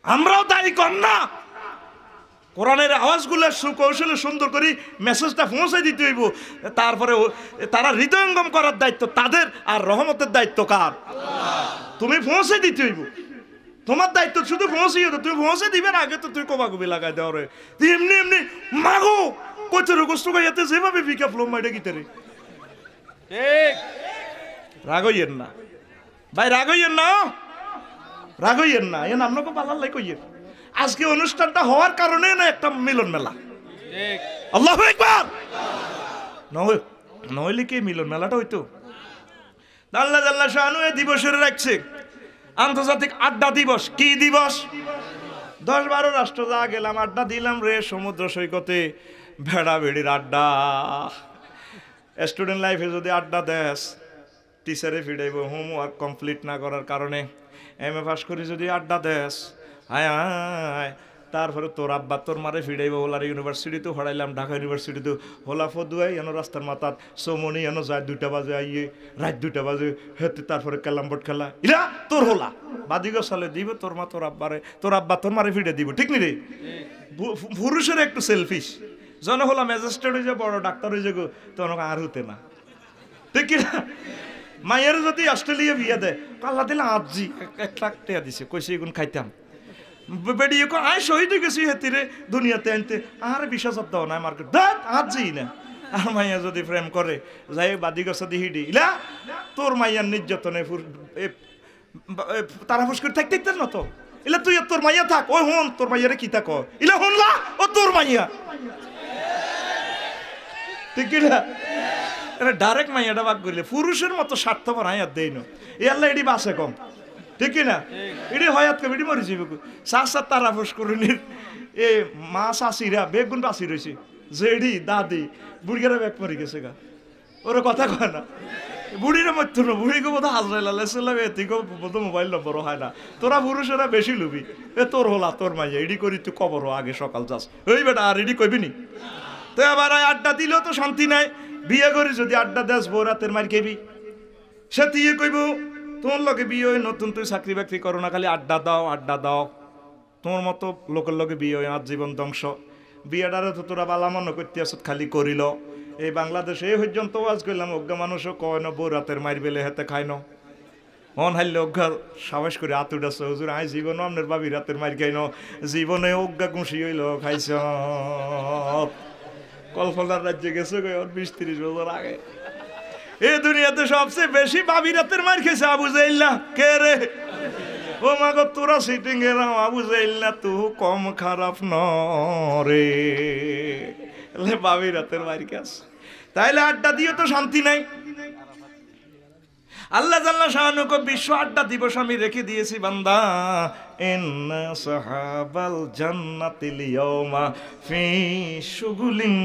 আমরাও দায়ী কর না, কোরআনের আওয়াজগুলো সুকৌশলে সুন্দর করে মেসেজটা পৌঁছে দিতে হইব। তারপরে তারা হৃদয়ঙ্গম করার দায়িত্ব তাদের, আর রহমতের দায়িত্ব কার? তুমি পৌঁছে দিতে হইব। তোমার দায়িত্ব শুধু পৌঁছে, তুমি পৌঁছে দিবে আগে তো তুই কবাকবি লাগাই দেওয়া রে। তুই এমনি এমনি মাগো কচুর কষ্ট খাইতে যেভাবে বিকা ফ্লোম মাইটা গিতারে রাগ হইয়েন না ভাই, রাগ হইয়েন না, রাগ হইয়েন না। এন আপনাকে পালার লাই কইয়েন। আজকে অনুষ্ঠানটা হওয়ার কারণে না একটা মিলন মেলা। আল্লাহু আকবার। নইলে কি মিলন মেলাটা হইতো? আল্লাহ জাল্লা শানু এই দিবসের রাখছে আন্তর্জাতিক আড্ডা দিবস। কি দিবস? 10-12 রাষ্ট্র যা গেলাম আড্ডা দিলাম রে সমুদ্র সৈকতে, ভেড়া ভেড়ির আড্ডা। স্টুডেন্ট লাইফে যদি আড্ডা দেস টিচারে ফিরাইব হোমওয়ার্ক কমপ্লিট না করার কারণে। এমএ পাস করে যদি আড্ডা দেস হায় হায়, তারপরে তোর আব্বা তোর মারে ফিরাইব। হোলার ইউনিভার্সিটিতেও হরাইলাম, ঢাকা ইউনিভার্সিটিতেও হোলা ফদুয়াই এনো রাস্তার মাথাত চৌমনি এনো যায় 2টা বাজে আইয়ে রাত 2টা বাজে হেতে, তারপরে ক্যালামবোর্ড খেলা ইরা তোর হোলা বাদিগ সালে দিব তোর মা তোর আব্বারে, তোর আব্বা তোর মারে ফিরে দিব। ঠিক নি রে? পুরুষের একটু সেলফিশ। জন হলা ম্যাজিস্ট্রেট হয়ে যায়, বড় ডাক্তার হয়ে যাগো, তোর আর হতে না। ঠিক কিনা? মায়ের যদি অস্ট্রেলিয়া বিয়ে দেয় কাল্লা দিলে আজি 1 লাখ টাকা দিছে, কইছে এগুন খাইতাম। বেডিয়ে কো আয় শহীদ হয়ে গেছি হেতিরে দুনিয়াতে আনতে, আর 20,000 দাও না মার্কেট দাঁত আজি না। আর মাইয়া যদি প্রেম করে যাই বাদি গছ দিহিডি ইলা তোর মাইয়ার নির্যাতনে তারা ফুস করে থাকতে না তো। ইলা তুই তোর মাইয়া থাক, ওই হন তোর মাইয়ারে কি থাক ইলা হনলা ও তোর মাইয়া। ঠিক না? ডাইরেক্ট মাইয়াটা বাক করলে পুরুষের মতো স্বার্থপর হায়াত দেই না। এ আল্লাহ এটি বাসে কম। ঠিক না? এটি হয়াত কম, এটি মরে যাবে। চাষার তারা ফুস করুনির এ মা শাশিরা বেগুন বাসি রয়েছে, জেডি দাদি বুড়িরা ব্যাগ মরে গেছে গা, ওরা কথা কয় না। বুড়িরা মরতো না, বুড়িকে বোধ হাজরাইলাম এতিকে বোধ মোবাইল নম্বর হয় না। তোরা পুরুষেরা বেশি লুবি, এ তোর হলা তোর মাইয়া এডি করি তুই কবর আগে সকাল যাস ওই বেটা আর এডি কইবি নি। তো এবার আড্ডা দিলেও তো শান্তি নাই। বিয়ে করি যদি আড্ডা দেস বউ রাতের মার খেবি, সে তুই কইব তোমার লগে বিয়ে হয় নতুন, তুই চাকরি বাকরি করো না, খালি আড্ডা দাও আড্ডা দাও। তোমার মতো লোকের লগে বিয়ে হয় আর জীবন ধ্বংস। বিয়েটারে তো তোরা বালা মনে করতে আসত খালি করিল। এই বাংলাদেশে এই পর্যন্ত ওয়াজ করলাম অজ্ঞা মানুষও কয় না বউ রাতের মার বেলে হেতে খায় না। অন হাইলে অজ্ঞা সাবাস করে আতুটা হুজুর আই জীবনও আপনার বাবির রাতের মার খাইন জীবনে অজ্ঞা গুঁষি হইল খাইছ কল্পনার রাজ্যে গেছে 20-30 বছর আগে। এই দুনিয়াতে সবচেয়ে বেশি বাবির রাতের মার খেয়েছে আবু জাইল্লা। কে রে? ও মা গো তোরা সিটিং এ রাও আবু জাইল্লা তু কম খারাপ নরে বাবির রাতের মার খেয়েছে। তাইলে আড্ডা দিয়ে তো শান্তি নাই। আল্লাহ জাল্লা শাআনুহু বিশ্ব আড্ডা দিবস আমি রেখে দিয়েছি বান্দা। ইন্না সাহাবাল জান্নাতিল ইয়াওমা ফি শুগুলিন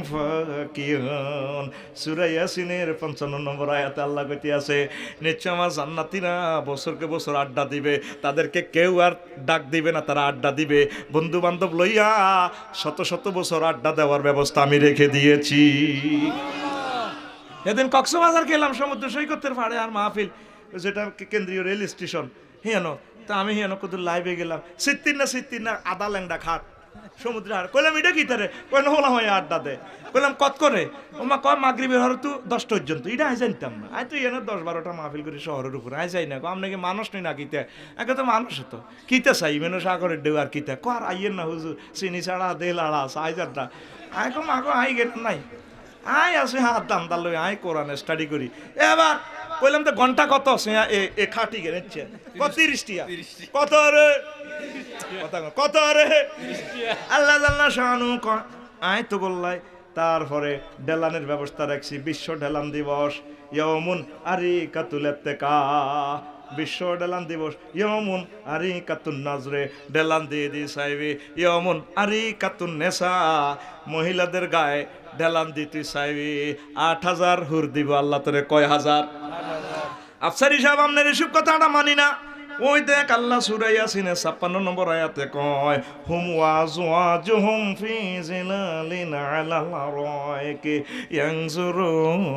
ফাকিহুন। সূরা ইয়াসিনের 55 নম্বর আয়াতে আল্লাহ কইতে আছে নিশ্চয় আমার জান্নাতীরা বছরকে বছর আড্ডা দিবে, তাদেরকে কেউ আর ডাক দিবে না, তারা আড্ডা দিবে বন্ধু বান্ধব লইয়া। শত শত বছর আড্ডা দেওয়ার ব্যবস্থা আমি রেখে দিয়েছি। এদিন কক্সবাজার গেলাম সমুদ্র সৈকতের পাড়ে আর মাহফিল, যেটা কেন্দ্রীয় রেল স্টেশন হিয়ানো। তা আমি হিয়ানো কত লাইভে গেলাম, সিত্তির না আদা ল্যাংডা খাট সমুদ্রে আর কইলাম এটা কি তারে কইন হলাম হয় আড্ডা দে। কইলাম কত করে? ওমা কয় মাগরিবের হর তো 10 পর্যন্ত। এটা আই জানতাম না। আই তো এনে 10-12টা মাহফিল করি শহরের উপরে, আই যাই না। আপনি কি মানুষ নেই না কিতে? একে তো মানুষ তো কিতে চাই মেনো সাগরের ঢেউ আর কিতে কর আইয়ের না হুজুর চিনি ছাড়া দে লাড়া আই যারটা আই কম আগো আই গেল নাই। আই আছে হাত দাম দাল লই আই কোরআনে স্টাডি করি। এবার কইলাম তো ঘন্টা কত এ খাটি গেছে কত 30 টিয়া কত রে কত রে আল্লাহ জাল্লা শাআনুহু আই তো বললাই। তারপরে ডেলানের ব্যবস্থা রাখছি। বিশ্ব ডেলান দিবস ইয়াউমুন আরিকাতুল ইত্তিকা, বিশ্ব ডেলান দিবস ইয়াউমুন আরিকাতুন নাজরে, ডেলান দিয়ে দি চাইবি। ইয়াউমুন আরিকাতুন নেসা, মহিলাদের গায়ে ডেলান দিতে চাইবি। 8000 হুর দিব আল্লাহ তোরে। কয় হাজার? আফসারি সাহেব আপনার এসব কথাটা মানি না। ওই দেখ আল্লাহ সূরা ইয়াসিনের 56 নম্বর আয়াতে কয় হুম ওয়াজওয়াজুহুম ফি জিলালিন আলাল আরাইকি ইয়ানজুরুন।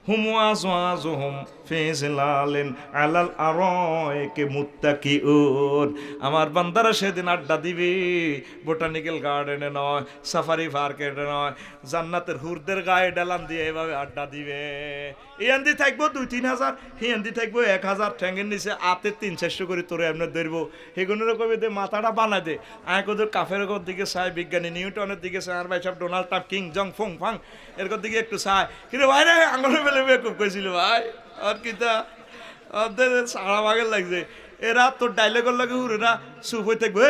হুম ওয়াজওয়াজুহুম ফি জিলালিন আলাল আরাইকি মুত্তাকিউন। আমার বান্দারা সেদিন আড্ডা দিবে বোটানিক্যাল গার্ডেনে নয়, সাফারি পার্কে নয়, জান্নাতের হুরদের গায়ে ডালান দিয়ে এভাবে আড্ডা দিবে। ইয়ান্দি থাকবো 2-3 হাজার, হিয়ান্দি থাকবো 1000, ঠ্যাঙ্গের নিচে আতে 300-400 করে তোরে এমনি ধরবো। সেগুলোর কবি দে মাথাটা বানা দে। আয় কোদের কাফের দিকে চাই, বিজ্ঞানী নিউটনের দিকে চাই, আর ভাই সব ডোনাল্ড ট্রাম্প, কিং জং ফং ফাং এর দিকে একটু চাই। কিন্তু ভাই রে আঙুলে বেলে বেকুব কইছিল ভাই আর কিতা ওদের সারা ভাগের লাগছে। এরা তোর ডাইলেগর লাগে হুরেরা চুপ হয়ে থাকবে।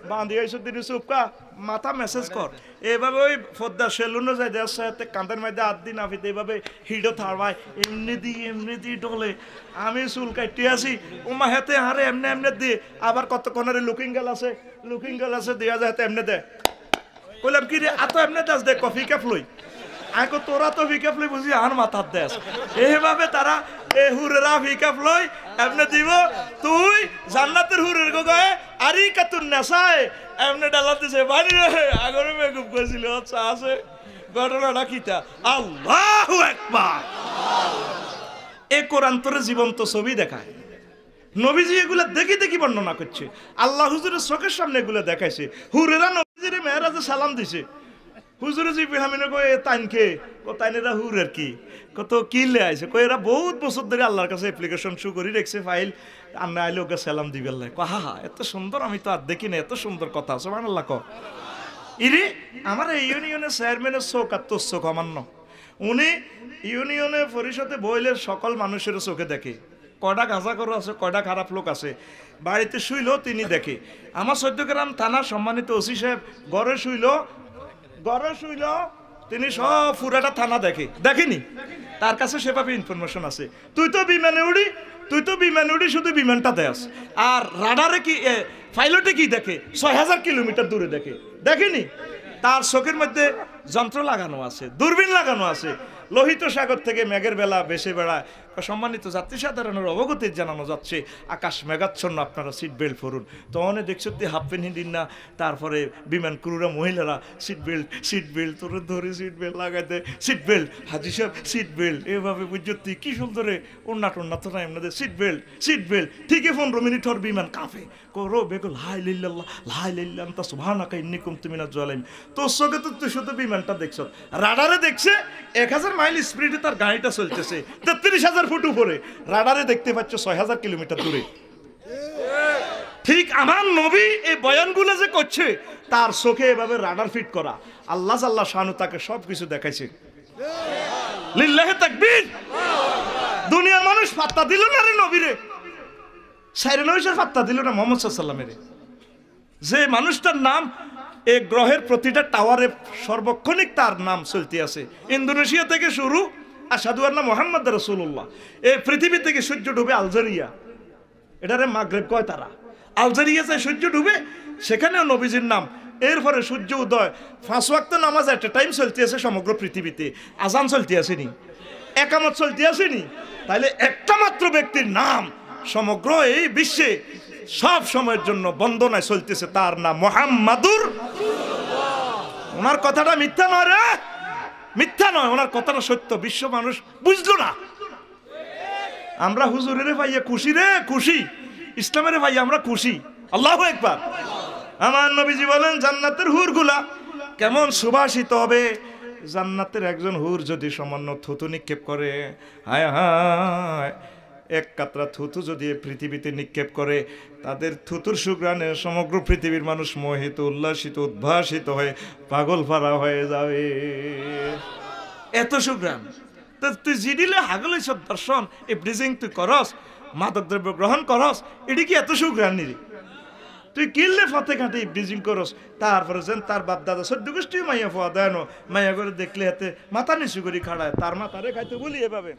বাঁধি আইসো দিন চুপকা মাথা মেসেজ কর। এভাবে ওই ফদ্দা সেলুনও যাই দেওয়ার সাথে কাঁধের মধ্যে 8 দিন আফিতে এইভাবে হিডো থারবাই এমনি দি ডলে। আমি চুল কাটতে আসি ওমা হেতে হারে এমনি দিয়ে আবার কতক্ষণের লুকিং গাল আছে দেওয়া যায় এমনি দে। বললাম কি রে এত এমনি দাস দে কফি কাপ লই আইকো তোরা তো ফিকাপ লই বুঝি আর মাথার দেশ। এইভাবে তারা এ হুরেরা ফিকাপ লই এমনি দিব। তুই জান্নাতের হুরের গায়ে আরিকাতুন নেশায় এমনি ডালা দিছে বাড়ি রে আগরে মেকআপ করেছিল। আচ্ছা আছে ঘটনাটা কিটা? আল্লাহু আকবার। এ কোরআন তোরে জীবন্ত ছবি দেখায়। নবীজি এগুলা দেখি বর্ণনা করছে। আল্লাহ হুজুরের চোখের সামনে এগুলা দেখাইছে। হুরেরা নবীজির মেহরাজে সালাম দিছে। হুজুরে জি বিহামিনে কই তাইনকে তাইনেরা হুরের কি কত কি লে আইছে কই এরা বহুত বছর ধরে আল্লাহর কাছে অ্যাপ্লিকেশন শু করি রেখছে ফাইল। আমরা আইলে ওকে সালাম দিবে আল্লাহ। হা হা এত সুন্দর আমি তো আর দেখি না, এত সুন্দর কথা সুবহানাল্লাহ। ক ইরে আমার এই ইউনিয়নের চেয়ারম্যানের চোখ আর তোর চোখ আমার ন। উনি ইউনিয়নের পরিষদে বইলের সকল মানুষের চোখে দেখে। কয়টা গাঁজা করো আছে, কয়টা খারাপ লোক আছে, বাড়িতে শুইলেও তিনি দেখে। আমার 14 গ্রাম থানার সম্মানিত ওসি সাহেব ঘরে শুইল তিনি সব পুরাটা থানা দেখেনি। তার কাছে সেভাবে ইনফরমেশন আছে। তুই তো বিমানে উড়ি শুধু বিমানটা দেস। আর রাডারে কি পাইলটে কি দেখে 6000 কিলোমিটার দূরে দেখেনি। তার চোখের মধ্যে যন্ত্র লাগানো আছে, দূরবীন লাগানো আছে। লোহিত সাগর থেকে মেঘের বেলা ভেসে বেড়ায় সম্মানিত যাত্রী সাধারণের অবগতি জানানো যাচ্ছে আকাশ মেঘাচ্ছন্ন, আপনারা সিট বেল্ট পরুন। তো অনেক দেখছো হাফ প্যান্ট হিন্দিন না, তারপরে বিমান ক্রুরা মহিলারা সিট বেল্ট তোরে ধরে সিট বেল্ট লাগাইতে, সিট বেল্ট হাজি সাহেব সিট বেল্ট এভাবে বুঝতি কি সুন্দরে ওন্না টোন্না তো নাই আপনাদের সিট বেল্ট ঠিকই 15 মিনিট হর বিমান কাফে করো বেগল হাই লিল্লাহ তা সুবহানাকা ইন্নী কুনতু মিনাজ জালিম। তোর চোখে তো তুই শুধু বিমানটা দেখছ, রাডারে দেখছে 1000 মাইল স্পিডে তার গাড়িটা চলতেছে 33,000 ফুট উপরে, রাডারে দেখতে পাচ্ছ 6,000 কিলোমিটার দূরে। ঠিক আমার নবী এই বয়ানগুলো যে করছে তার চোখে এভাবে রাডার ফিট করা, আল্লাহ শানু তাকে সবকিছু দেখাইছে। লিল্লাহি তাকবীর। দুনিয়ার মানুষ পাত্তা দিল না রে নবীরে, সাইরে নবীর পাত্তা দিল না মুহাম্মদ সাল্লাল্লাহু আলাইহি ওয়াসাল্লামের। যে মানুষটার নাম এই গ্রহের প্রতিটা টাওয়ারে সর্বক্ষণিক তার নাম চলতে আছে, ইন্দোনেশিয়া থেকে শুরু আশহাদু আন্না মুহাম্মাদ রাসূলুল্লাহ। এই পৃথিবী থেকে সূর্য ডুবে আলজেরিয়া, এটারে মাগরেব কয় তারা, আলজেরিয়া যায় সূর্য ডুবে, সেখানেও নবীজির নাম। এরপরে সূর্য উদয়, 5 ওয়াক্ত নামাজ এট এ টাইম চলতে আছে সমগ্র পৃথিবীতে, আজান চলতে আসেনি, একামত চলতে আসেনি। তাইলে একটা মাত্র ব্যক্তির নাম সমগ্র এই বিশ্বে সব সময়ের জন্য বন্দনায় চলতেছে, তার নাম মুহাম্মাদুর। ওনার কথাটা মিথ্যা নয় রে, মিথ্যা নয়, ওনার কথাটা সত্য। বিশ্ব মানুষ বুঝলো না। আমরা হুজুরের ভাইয়া খুশি রে, খুশি, ইসলামের ভাইয়া আমরা খুশি। আল্লাহু আকবার। আমার নবীজি বলেন জান্নাতের হুরগুলা কেমন সুবাসিত হবে। জান্নাতের একজন হুর যদি সামান্য থুতু নিক্ষেপ করে, হায় হায়, এক কাতরা থুতু যদি পৃথিবীতে নিক্ষেপ করে, তাদের থুতুর সুগ্রাণে সমগ্র পৃথিবীর মানুষ মোহিত, উল্লাসিত, উদ্ভাসিত হয়ে পাগল ফারা হয়ে যাবে। এত সুগ্রাণ। তো তুই জিডিলে হাগল সব দর্শন এই ব্রিজিং তুই করস, মাদক দ্রব্য গ্রহণ করস, এটি কি এত সুগ্রাণ নিরি? তুই কিনলে ফতে ঘাটে ব্রিজিং করস, তারপরে যেন তার বাপ দাদা সদ্য গোষ্ঠী মাইয়া ফোয়া দেয় না, মাইয়া করে দেখলে হাতে মাথা নিচু করে খাড়ায়, তার মাথারে খাইতে বলি এভাবে,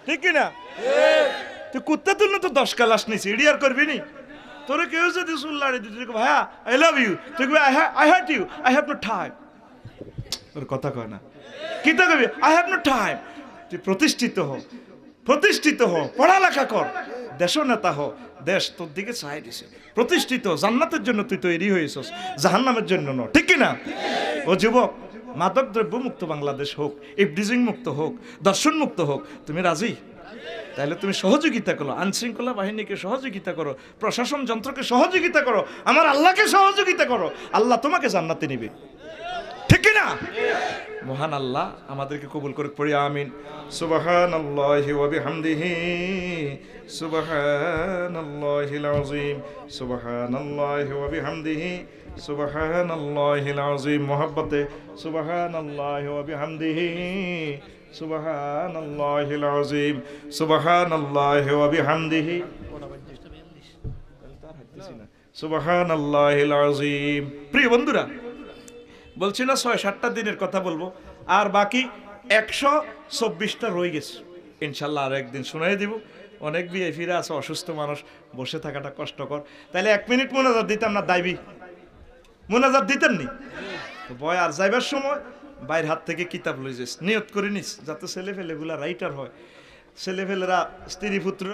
ঠিক কিনা? তুই কুত্তা তুললে তো 10 ক্লাস নিছি, এডি আর করবি নি? তোরে কেউ যদি চুল্লাড়ি দিতে ভাইয়া আই লাভ ইউ, তুই I hurt you, I have no time. তোর কথা কয় না, কি তো কবি আই হ্যাভ নো টাইম। তুই প্রতিষ্ঠিত হ, পড়ালেখা কর, দেশ নেতা হ, দেশ তোর দিকে চাই দিছে, প্রতিষ্ঠিত। জান্নাতের জন্য তুই তৈরি হয়েছিস, জাহান্নামের জন্য ন, ঠিক কিনা? ও যুবক, মাদক দ্রব্য মুক্ত বাংলাদেশ হোক, ইভটিজিং মুক্ত হোক, দর্শন মুক্ত হোক, তুমি রাজি? তাহলে তুমি সহযোগিতা করো, আইনশৃঙ্খলা বাহিনীকে সহযোগিতা করো, প্রশাসন যন্ত্রকে সহযোগিতা করো, আমার আল্লাহকে সহযোগিতা করো, আল্লাহ তোমাকে জান্নাতে নিবে, ঠিক কিনা? মহান আল্লাহ আমাদেরকে কবুল করে পড়ি, আমিন। সুবহানাল্লাহি ওয়া বিহামদিহি, সুবহানাল্লাহিল আযীম, সুবহানাল্লাহি ওয়া বিহামদিহি, সুবহানাল্লাহিল আযীম। মুহাব্বতে সুবহানাল্লাহি ওয়া বিহামদিহি, সুবহানাল্লাহিল আযীম, সুবহানাল্লাহি ওয়া বিহামদিহি, সুবহানাল্লাহিল আযীম। প্রিয় বন্ধুরা, বলছি না 6-7টা দিনের কথা বলবো, আর বাকি 124টা রয়ে গেছে। ইনশাল্লাহ আর একদিন শোনাই দিব। অনেক ভিআইপিরা আছে, অসুস্থ মানুষ, বসে থাকাটা কষ্টকর। তাইলে 1 মিনিট মোনাজাত দিতাম না? দাইবি মোনাজাত দিতেন নি? তো বয় আর যাইবার সময় বাইরের হাত থেকে কিতাব লই যাস, নিয়ত করে নিস যাতে ছেলে ফেলেগুলা রাইটার হয়, ছেলে ফেলেরা স্ত্রী পুত্র